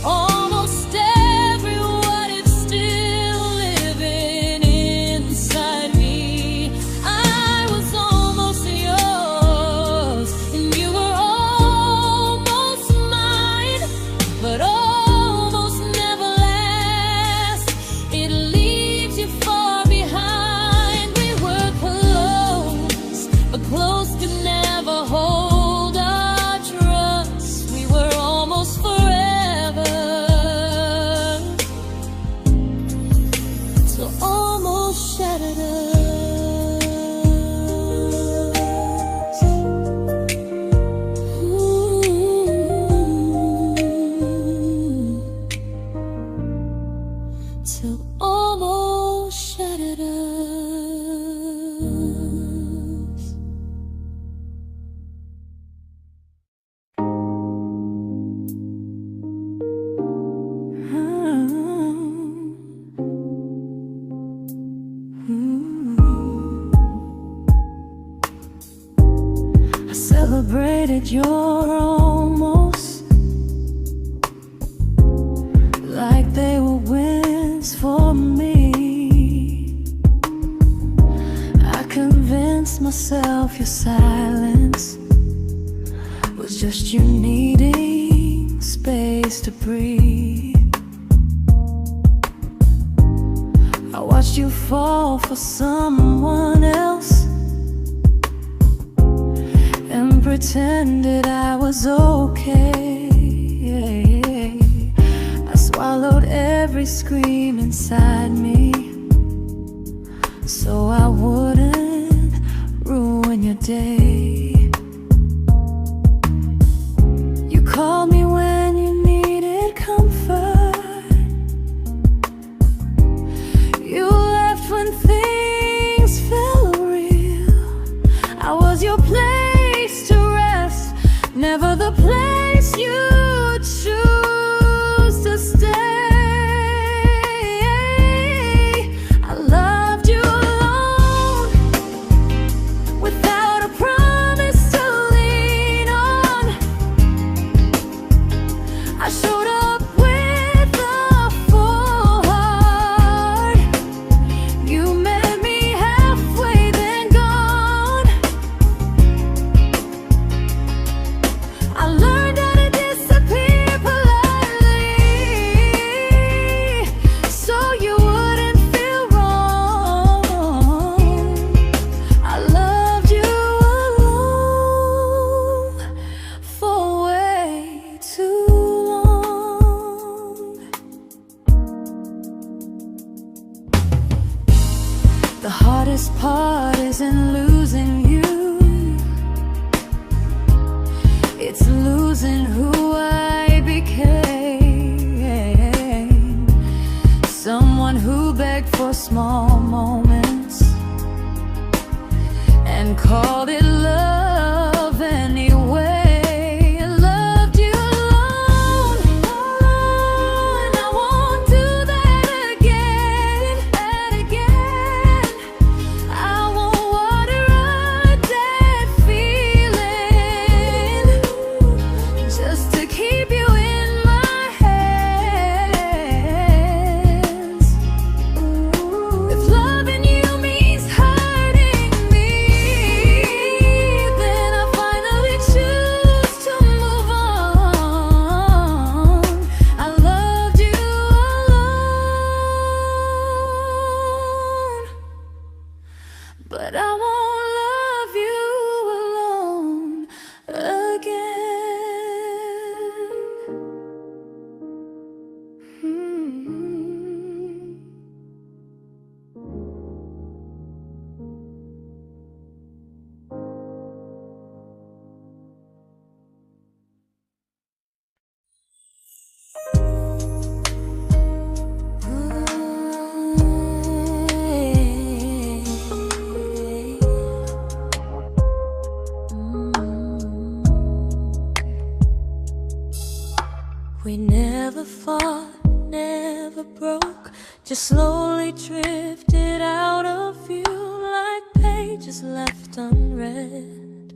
almost every what if still living inside me. celebrated your almost like they were wins for me. I convinced myself your silence was just you needing space to breathe. I watched you fall for someone else and pretended I was okay. I swallowed every scream inside me so I wouldn't ruin your day. You called me when you needed comfort. You left when things felt real. I was your place to rest, never the place you choose to stay. I loved you alone, without a promise to lean on. I showed up with a full heart. You met me halfway, then gone. I learned how to disappear politely, so you wouldn't feel wrong. I loved you alone for way too long. The hardest part isn't losing you, it's losing who I became. Someone who begged for small moments and called it love anyway. I loved you alone, and I won't do that again. I won't water a dead feeling just to keep you in my hands. If loving you means hurting me, then I finally choose to move on. I loved you alone, but I won't love you alone again. We never fought, never broke, just slowly drifted out of view like pages left unread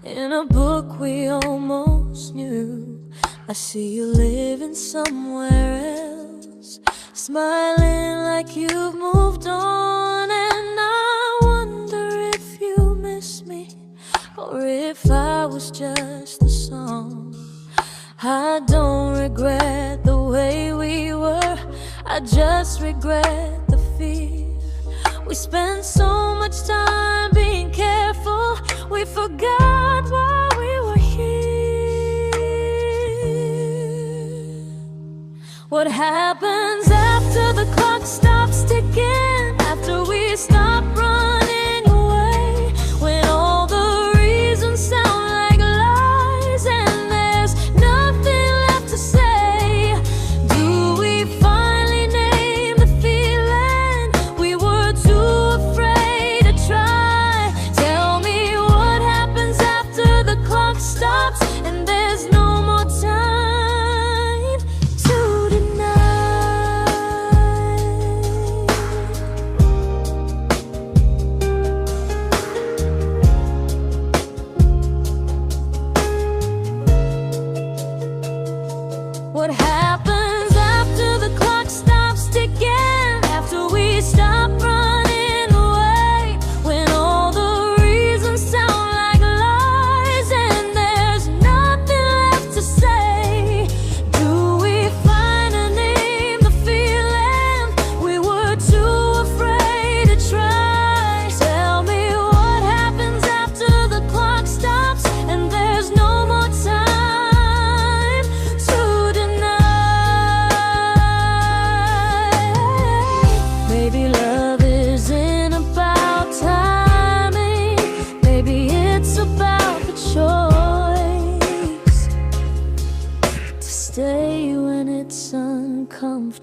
in a book we almost knew. I see you living somewhere else, smiling like you've moved on, and I wonder if you miss me or if I was just the song. I don't regret the way we were, I just regret the fear. We spent so much time being careful, we forgot why we were here. What happens after the clock stops ticking, after we stop running away, when all the reasons sound like lies and there's nothing left to say? Do we finally name the feeling we were too afraid to try? Tell me what happens after the clock stops and there's no more time to deny.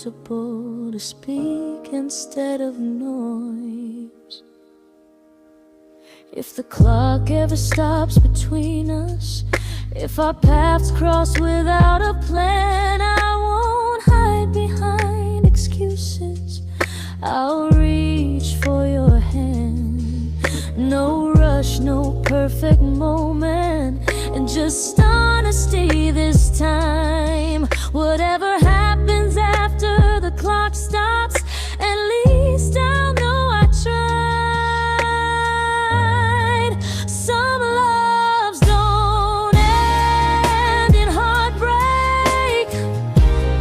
comfortable to speak instead of noise. If the clock ever stops between us, if our paths cross without a plan, I won't hide behind excuses. I'll reach for your hand. No rush, no perfect moment, and just honesty this time. Whatever happens after the clock stops, at least I'll know I tried. Some loves don't end in heartbreak,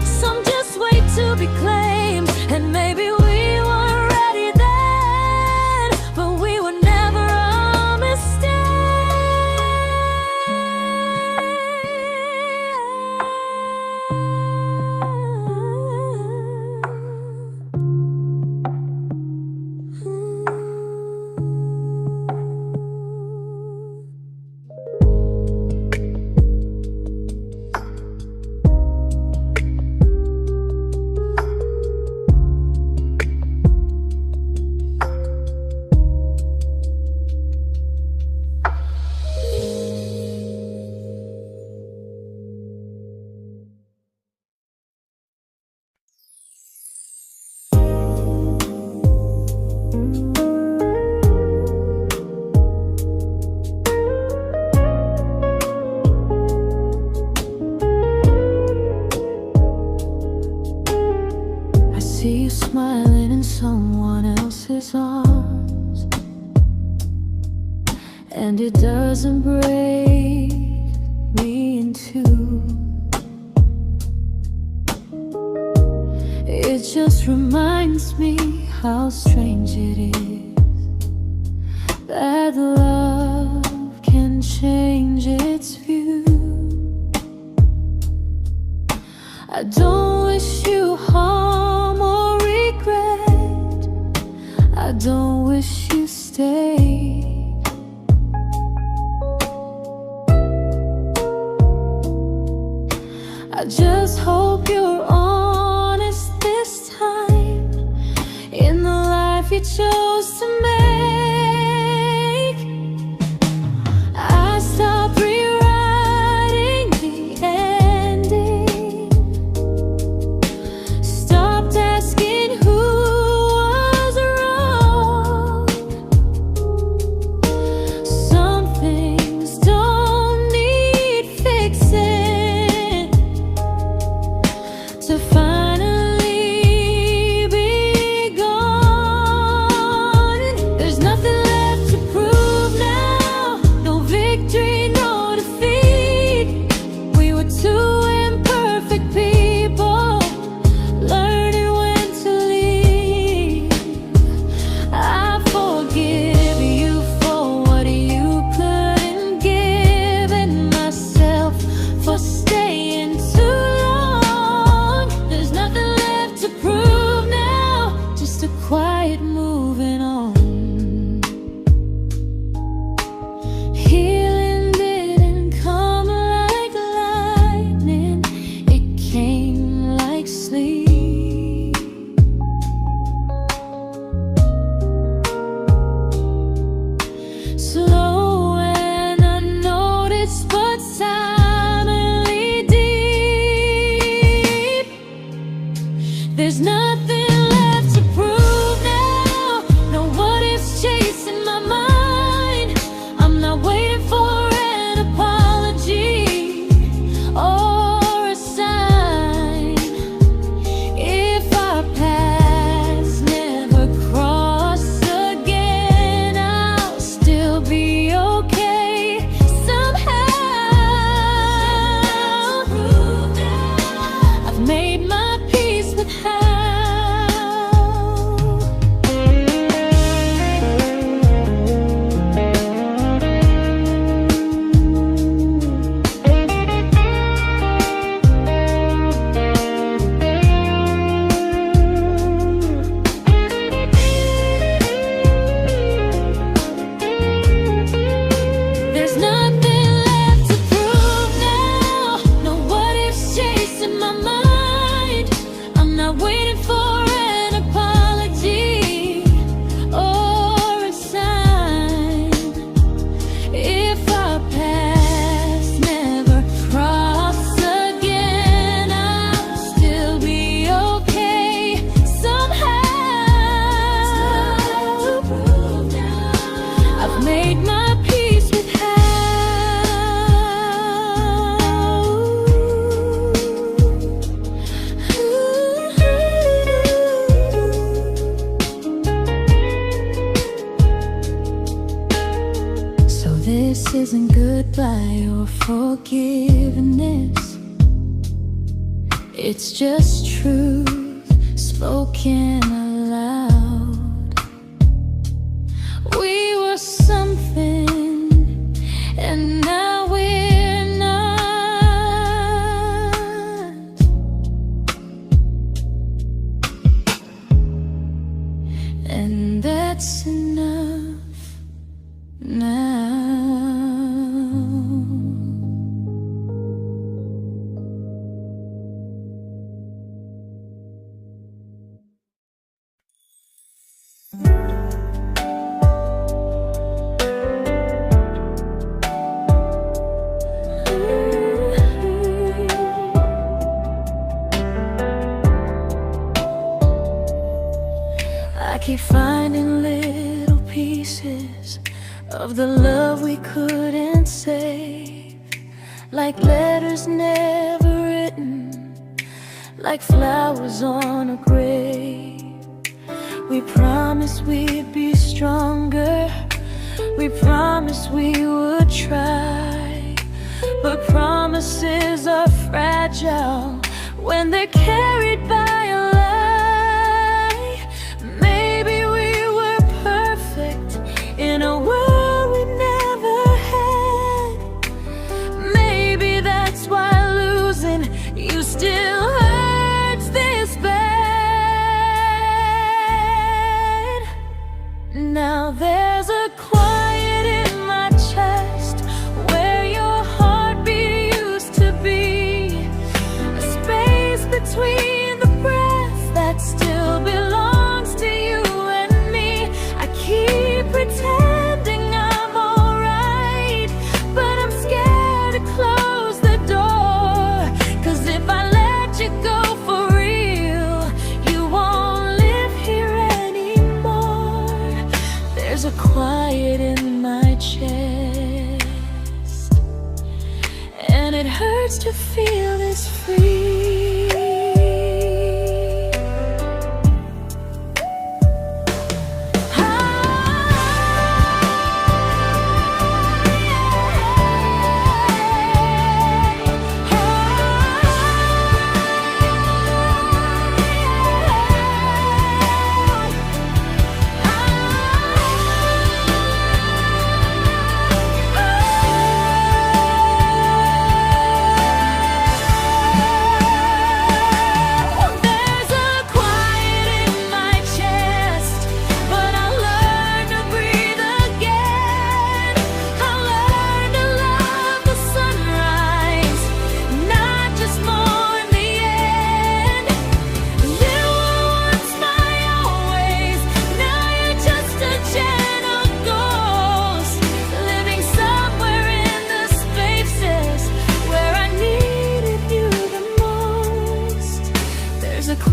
some just wait to be claimed. And maybe we weren't ready then, but we were never a mistake. I see you smiling in someone else's arms, and it doesn't break me in two. It just reminds me how strange it is that love can change its view. I don't wish you harm or regret. I don't wish you stay. I just hope you're honest this time in the life you chose to make. I stopped rewriting the ending, stopped asking who was wrong. made my peace with how. So this isn't goodbye or forgiveness, it's just truth spoken aloud. We were something, and now we're not. And that's enough now. I keep finding little pieces of the love we couldn't save, like letters never written, like flowers on a grave. We promised we'd be stronger, we promised we would try, but promises are fragile when they're carried by a lie. Maybe we were perfect in a world we never had. Maybe that's why losing you still hurts this bad. Now there's a quiet in my chest where your heartbeat used to be, a space between the breaths that still belongs to you and me. I keep pretending I'm alright, but I'm scared to close the door, 'cause if I let you go for real, you won't live here anymore. There's a quiet in my chest, and it hurts to feel this free.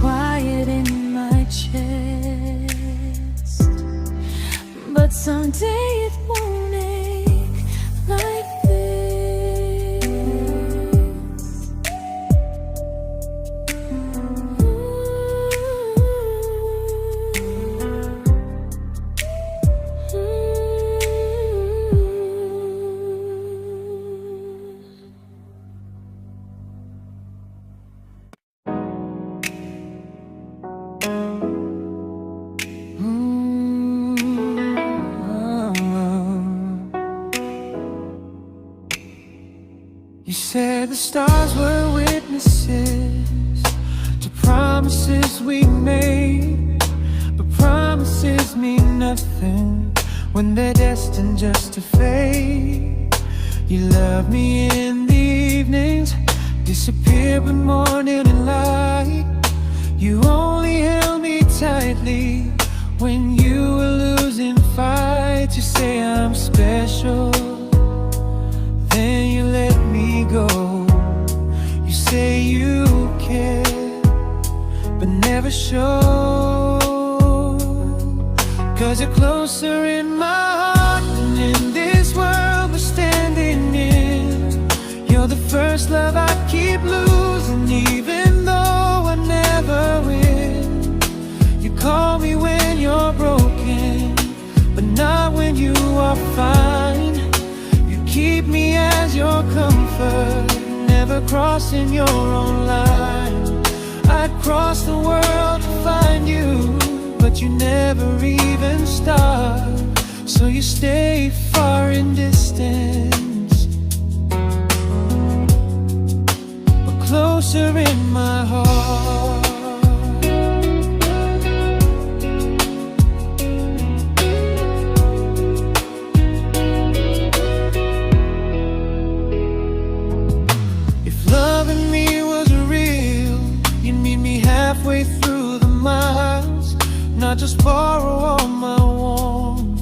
Quiet in my chest, but someday it won't ache like this. You said the stars were witnesses to promises we made, but promises mean nothing when they're destined just to fade. You love me in the evenings, disappear when morning and light. You only held me tightly when you were losing fights. You say I'm special, then you let me go. You say you care, but never show, 'cause you're closer in my heart than prefer never crossing your own line. I'd cross the world to find you, but you never even start. So you stay far in distance, but closer in my heart. Halfway through the miles, not just borrow all my warmth,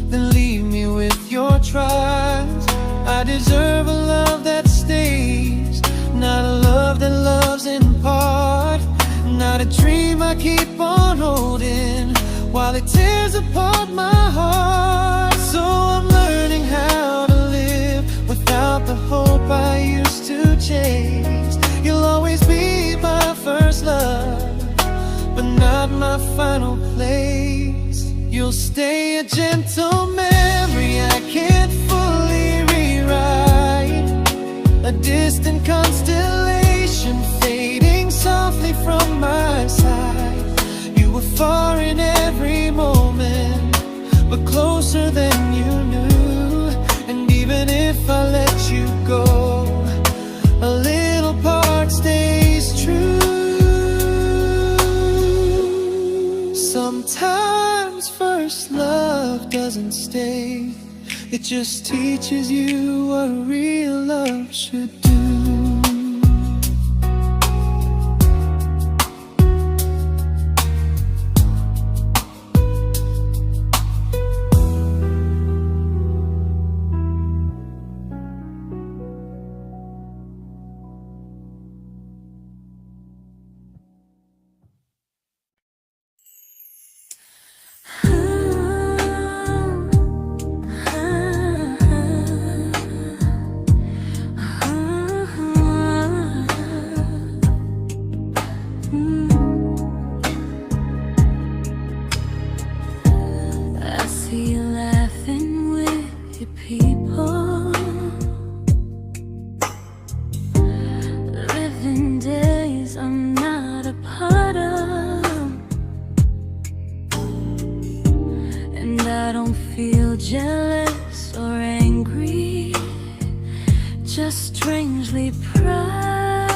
then leave me with your trials. I deserve a love that stays, not a love that loves in part, not a dream I keep on holding while it tears apart my heart. So I'm learning how to live without the hope I used to chase. You'll always be my first love, but not my final place. You'll stay a gentle memory I can't fully rewrite, a distant constellation fading softly from my side. You were far in every moment, but closer than you knew. And even if I let you go, a little part stays true. Sometimes first love doesn't stay, it just teaches you what real love should do. Jealous or angry, just strangely proud.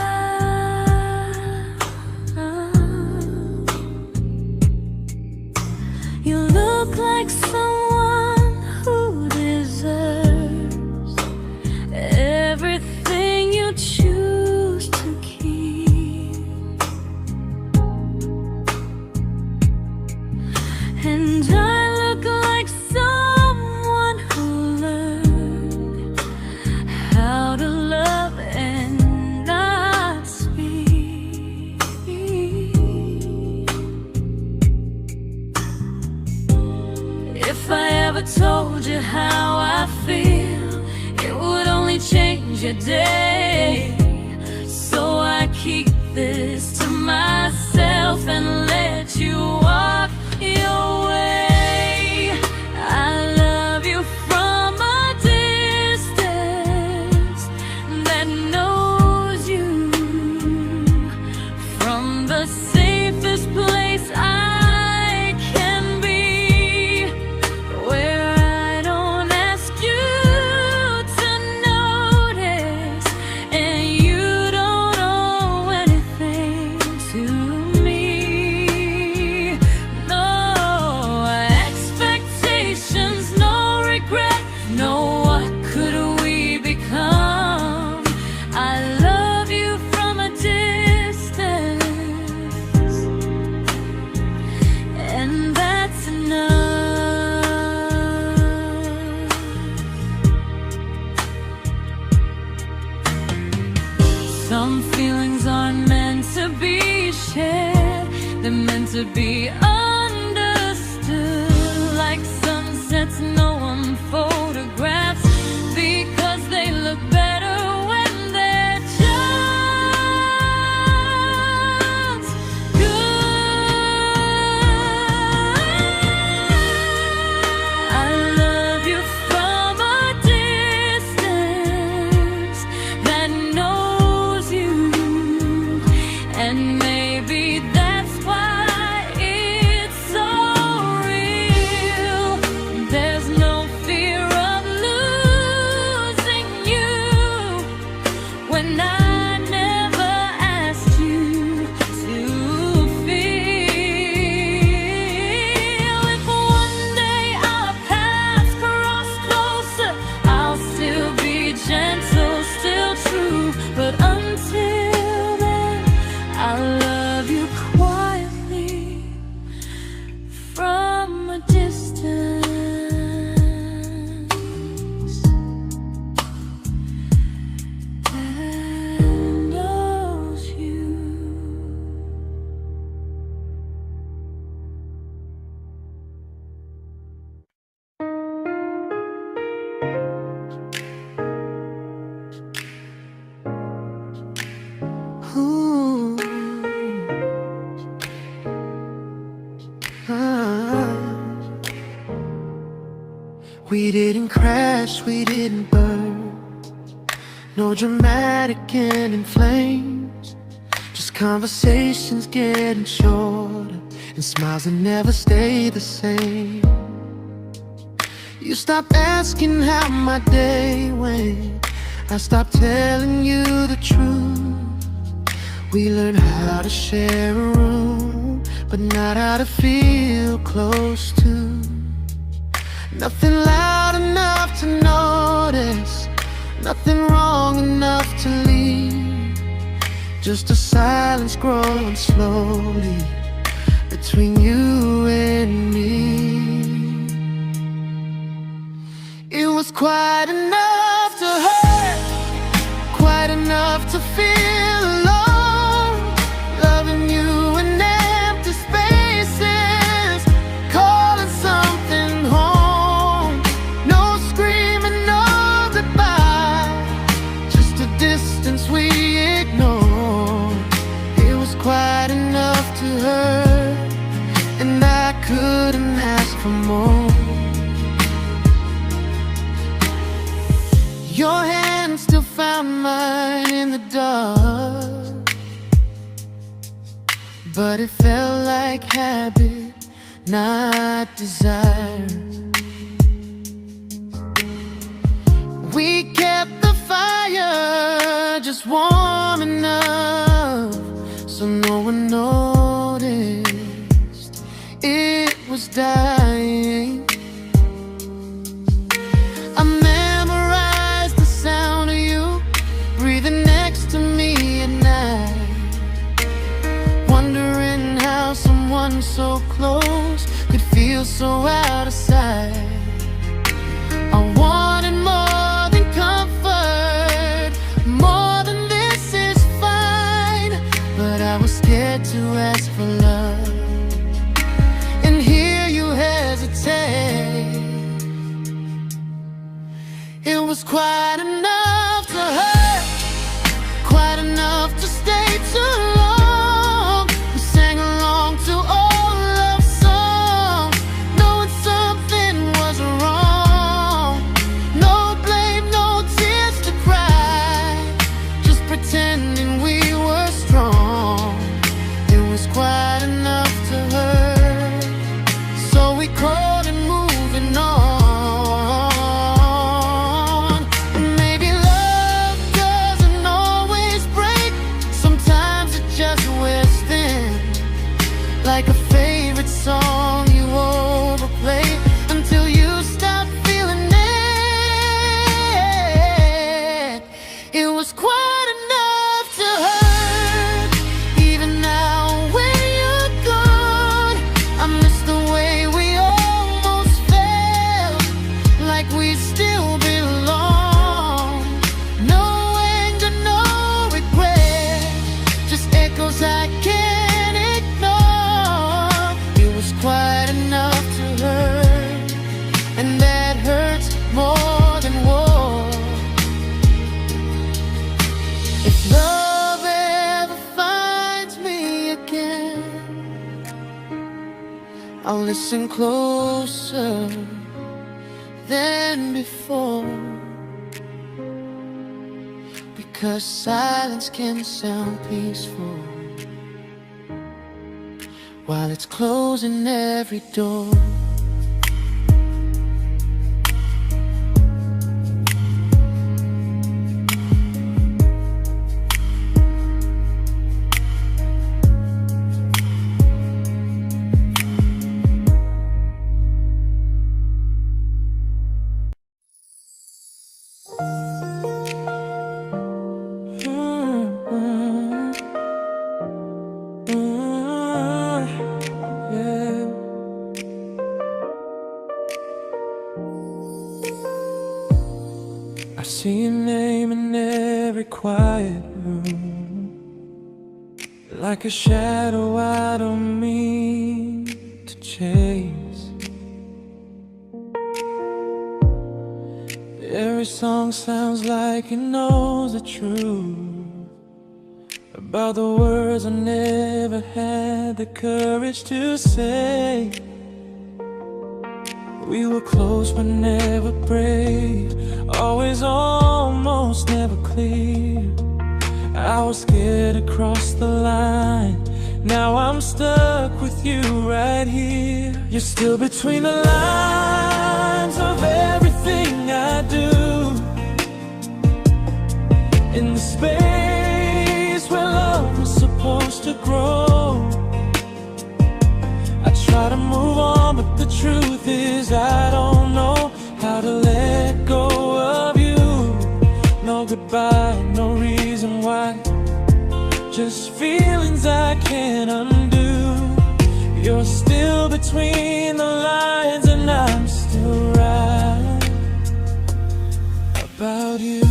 You look like someone who deserves everything you choose to keep. And I look like someone who learned how to love and not speak. If I ever told you how I feel, it would only change your day. So I keep this to myself and let you walk your way. I love you from a distance that knows you, from the safest place I can be, where I don't ask you to notice and you don't owe anything to me. No expectations, no regret, no what could we become. I love you from a distance, and that's enough. Some feelings aren't meant to be shared, they're meant to be understood. Like sunsets no one photographs, because they look better when they're just good. I love you from a distance We didn't crash, we didn't burn. No dramatic end in flames. Just conversations getting shorter, and smiles that never stay the same. You stopped asking how my day went. I stopped telling you the truth. We learned how to share a room, but not how to feel close to. Nothing loud enough to notice, nothing wrong enough to leave. Just a silence growing slowly between you and me. It was quite enough to hurt, quite enough to feel alone. Loving you in empty spaces, calling something home. No screaming, no goodbye, just a distance we ignored. It was quite enough to hurt, and I couldn't ask for more. Your hand still found mine in the dark, but it felt like habit, not desire. We kept the fire just warm enough so no one noticed it was dying. I memorized the sound of you breathing next to me at night, wondering how someone so close could feel so out of sight. I wanted more than comfort, more than this is fine, but I was scared to ask for love and hear you hesitate. It was quite enough to hurt, quite enough to stay too long. We sang along to old love songs, knowing something was wrong. No blame, no tears to cry, just pretending we were strong. It was quite enough to hurt, so we crawled and moving on. Like a favorite song you overplay until you stop feeling it. It was quite enough to hurt. Even now when you're gone, I miss the way we almost felt, like we still belong. No anger, no regret, just echoes I can't ignore. It was quite enough to hurt, and that hurts more than war. If love ever finds me again, I'll listen closer than before, because silence can sound peaceful while it's closing every door. I see your name in every quiet room, like a shadow I don't mean to chase. Every song sounds like it knows the truth about the words I never had the courage to say. We were close but never brave, always almost, never clear. I was scared to cross the line, now I'm stuck with you right here. You're still between the lines of everything I do, in the space where love was supposed to grow. I try to move on, but the truth is I don't know how to let go of you. No goodbye, no reason why, just feelings I can't undo. You're still between the lines and I'm still right about you.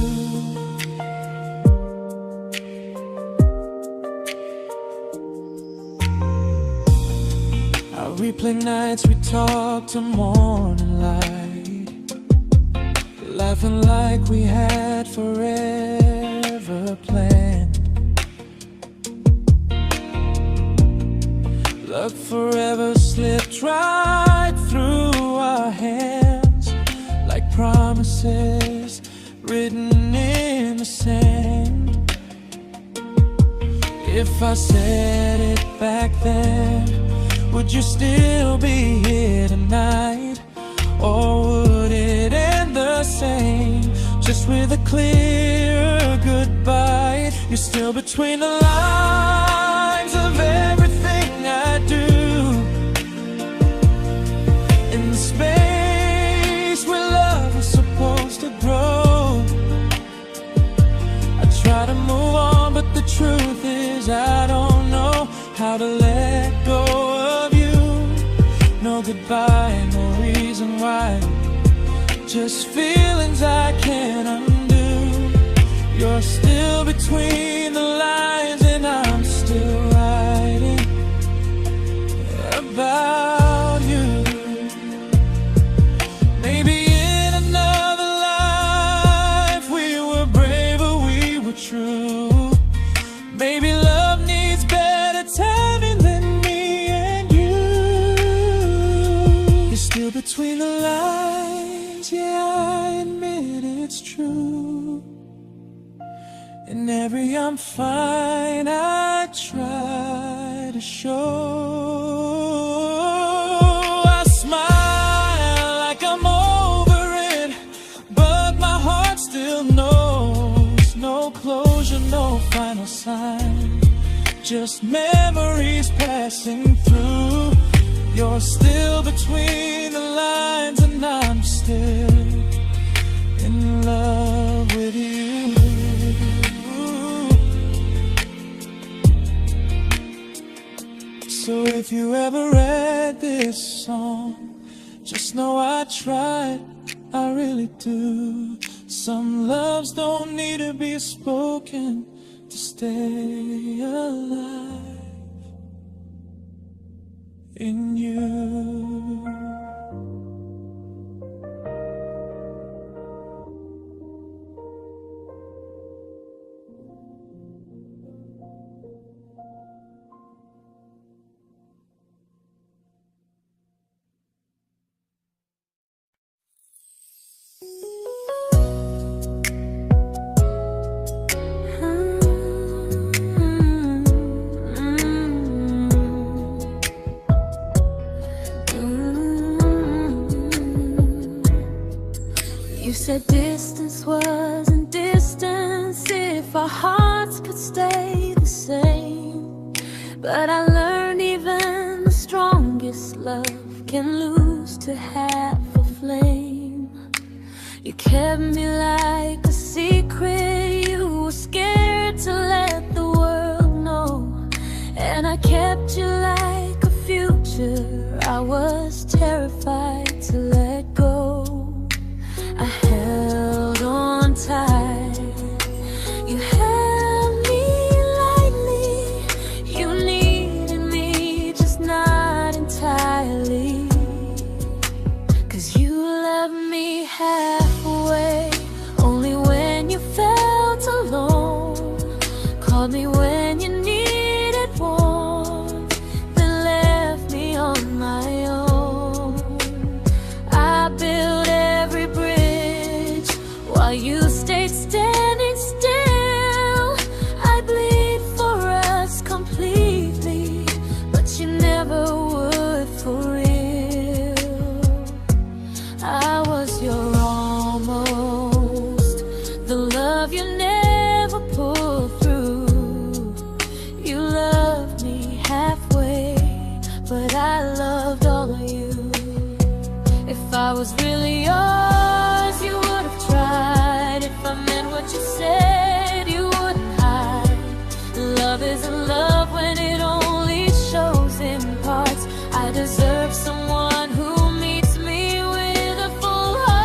I replay nights we talk to morning light, laughing like we had forever planned. Luck forever slipped right through our hands, like promises written in the sand. If I said it back then, would you still be here tonight? Or would it end the same, just with a clear goodbye? You're still between the lines of everything I do, in the space where love is supposed to grow. I try to move on, but the truth is I don't know how to let go of you. No goodbye, no reason why, just feelings I can't undo. You're still between the lines and I'm still writing about you. Maybe in another life we were braver, we were true. Maybe love needs better timing than me and you. You're still between the lines, yeah, I admit it's true. In every I'm fine I try to show. I smile like I'm over it, but my heart still knows. No closure, no final sign, just memories passing through. You're still between the lines and I'm still in love with you. So if you ever read this song, just know I tried, I really do. Some loves don't need to be spoken to stay alive in you. You said distance wasn't distance if our hearts could stay the same. But I learned even the strongest love can lose to half a flame. You kept me like a secret, you were scared to let the world know. And I kept you like a future, I was terrified to let go. I held on tight, you held me lightly. You needed me, just not entirely. 'Cause you left me halfway, only when you felt alone. Called me when you needed warmth, then left me on my own. I you stayed standing still. I bleed for us completely, but you never would for real. I was your almost, the love you never pulled through. You loved me halfway, but I loved all of you. If I was really yours, you would have tried. If I meant what you said, you wouldn't hide. Love isn't love when it only shows in parts. I deserve someone who meets me with a full heart.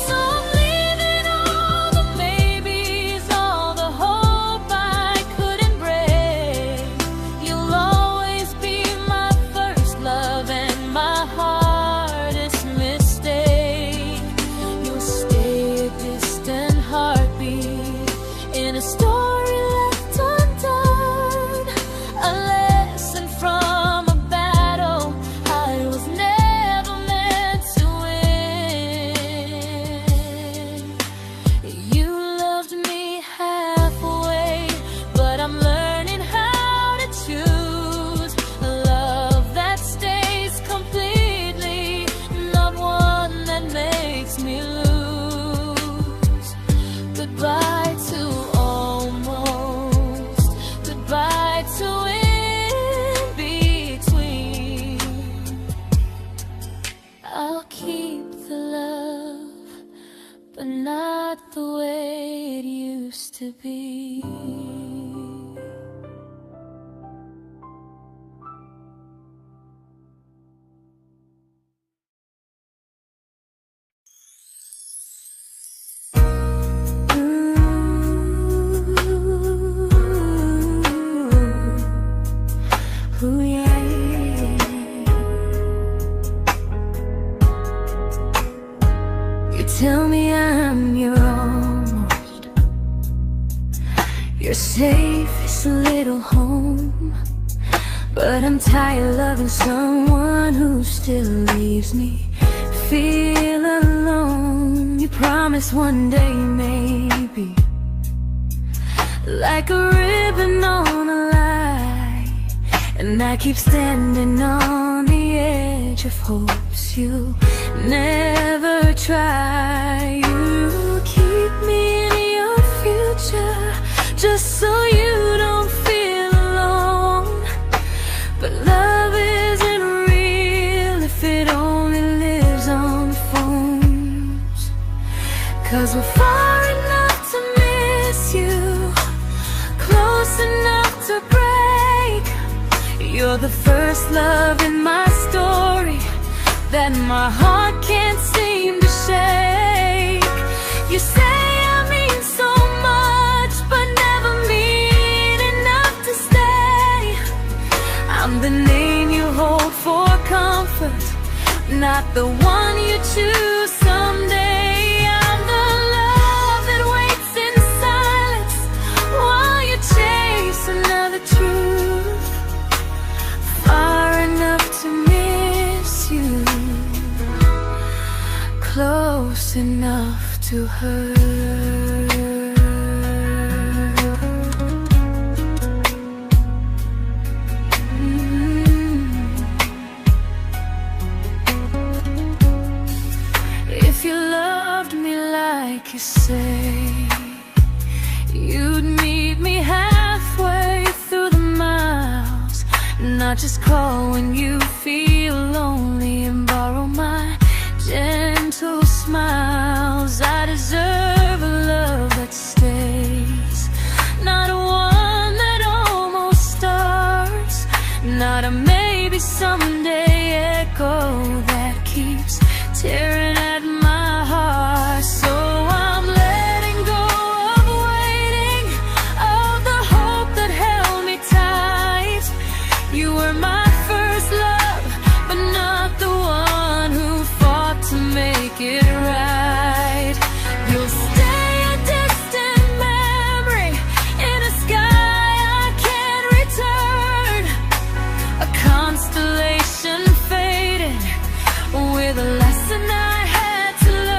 So I'm leaving all the maybes, all the hope I couldn't break. You'll always be my first love and my hardest mistake. You'll stay a distant heartbeat in a story left undone, a lesson from a battle I was never meant to win. You loved me halfway, but I'm learning how to choose a love that stays completely, not one that makes me lose. Goodbye to almost, goodbye to in between. I'll keep the love, but not the way it used to be. Ooh, yeah. You tell me I'm your almost, your safest little home, but I'm tired loving someone who still leaves me feel alone. You promise one day maybe, like a ribbon on a line, and I keep standing on the edge of hopes you never try. You keep me in your future just so you don't feel alone. But love isn't real if it only lives on phones. 'Cause we're far enough to miss you, close enough to break. You're the first love in my story that my heart can't seem to shake. You say I mean so much, but never mean enough to stay. I'm the name you hold for comfort, not the one you choose someday. I'm the love that waits in silence while you chase another truth. Far enough to miss you, close enough to hurt. If you loved me like you say, you'd meet me halfway through the miles, not just call when you feel lonely and borrow my gentle smiles. I deserve a love that stays, not one that almost starts, not a maybe someday echo that keeps tearing at my heart. So I'm letting go of waiting, of the hope that held me tight. You were my first love, but not the one who fought to make it right. You'll stay a distant memory in a sky I can't return, a constellation faded with a lesson I had to learn.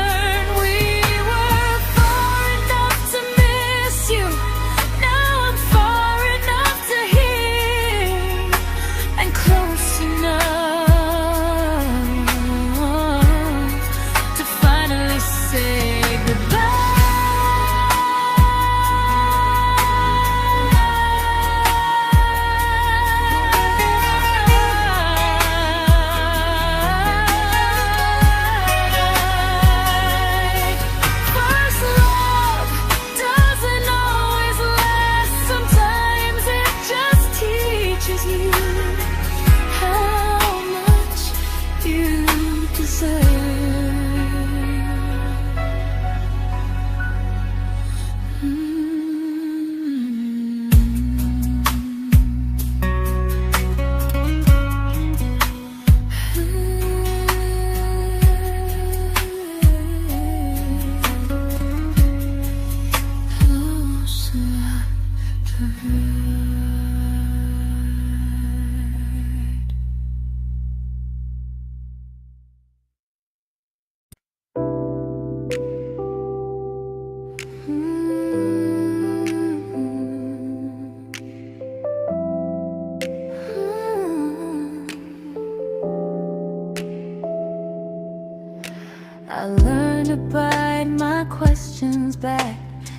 I learned to bite my questions back,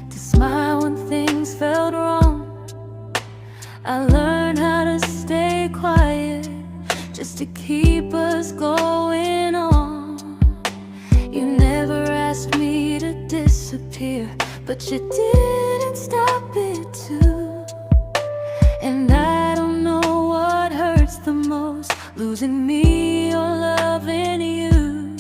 to smile when things felt wrong. I learned how to stay quiet, just to keep us going on. You never asked me to disappear, but you didn't stop it too. And I don't know what hurts the most, losing me or loving you.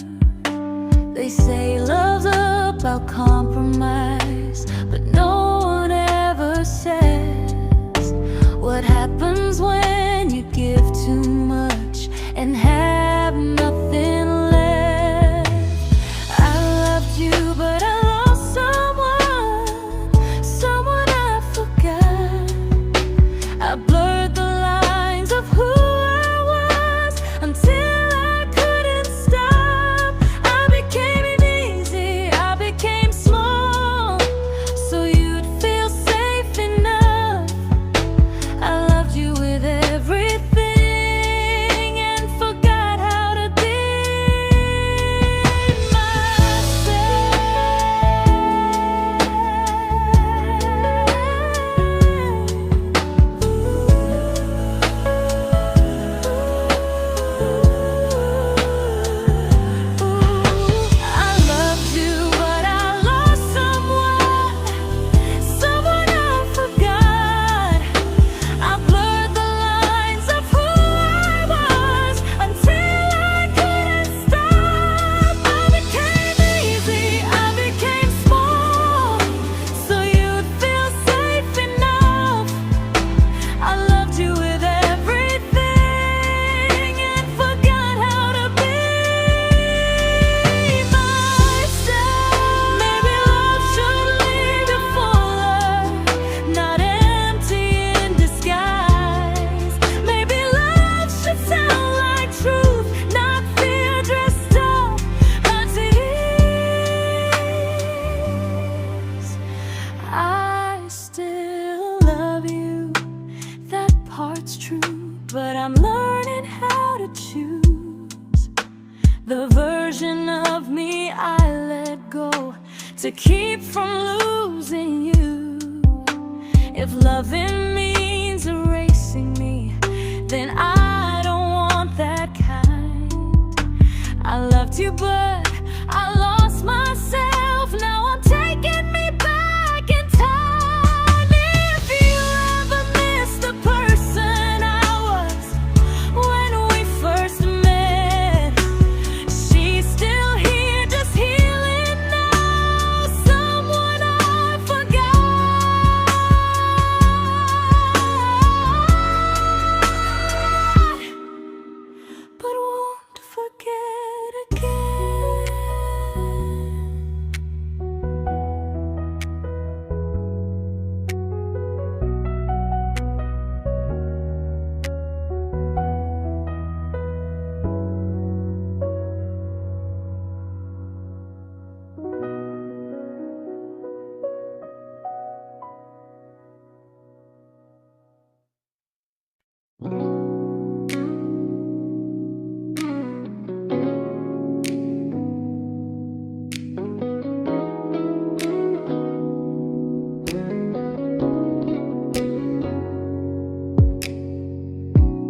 They say love's about compromise, but no one ever says what happens when you give too much and have nothing left. I loved you, but I lost someone I forgot. I blurred the lines of who I was until I couldn't stop. I became easy, I became small, so you'd feel safe enough. I loved you with everything and forgot how to be but I'm learning how to choose the version of me I let go to keep from losing you. If loving means erasing me, then I don't want that kind. I loved you, but I lost myself. Now I'm taking me back in time. If you ever miss the person I was when we first met, she's still here, just healing now. Someone I forgot, but won't forget again.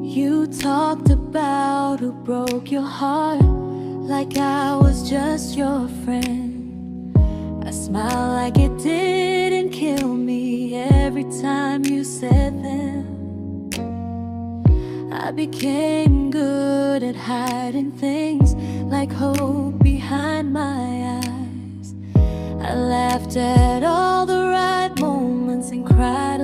You talked about who broke your heart, like I was just your friend. I smile like it didn't kill me every time you said them. I became good at hiding things like hope behind my eyes. I laughed at all the right moments and cried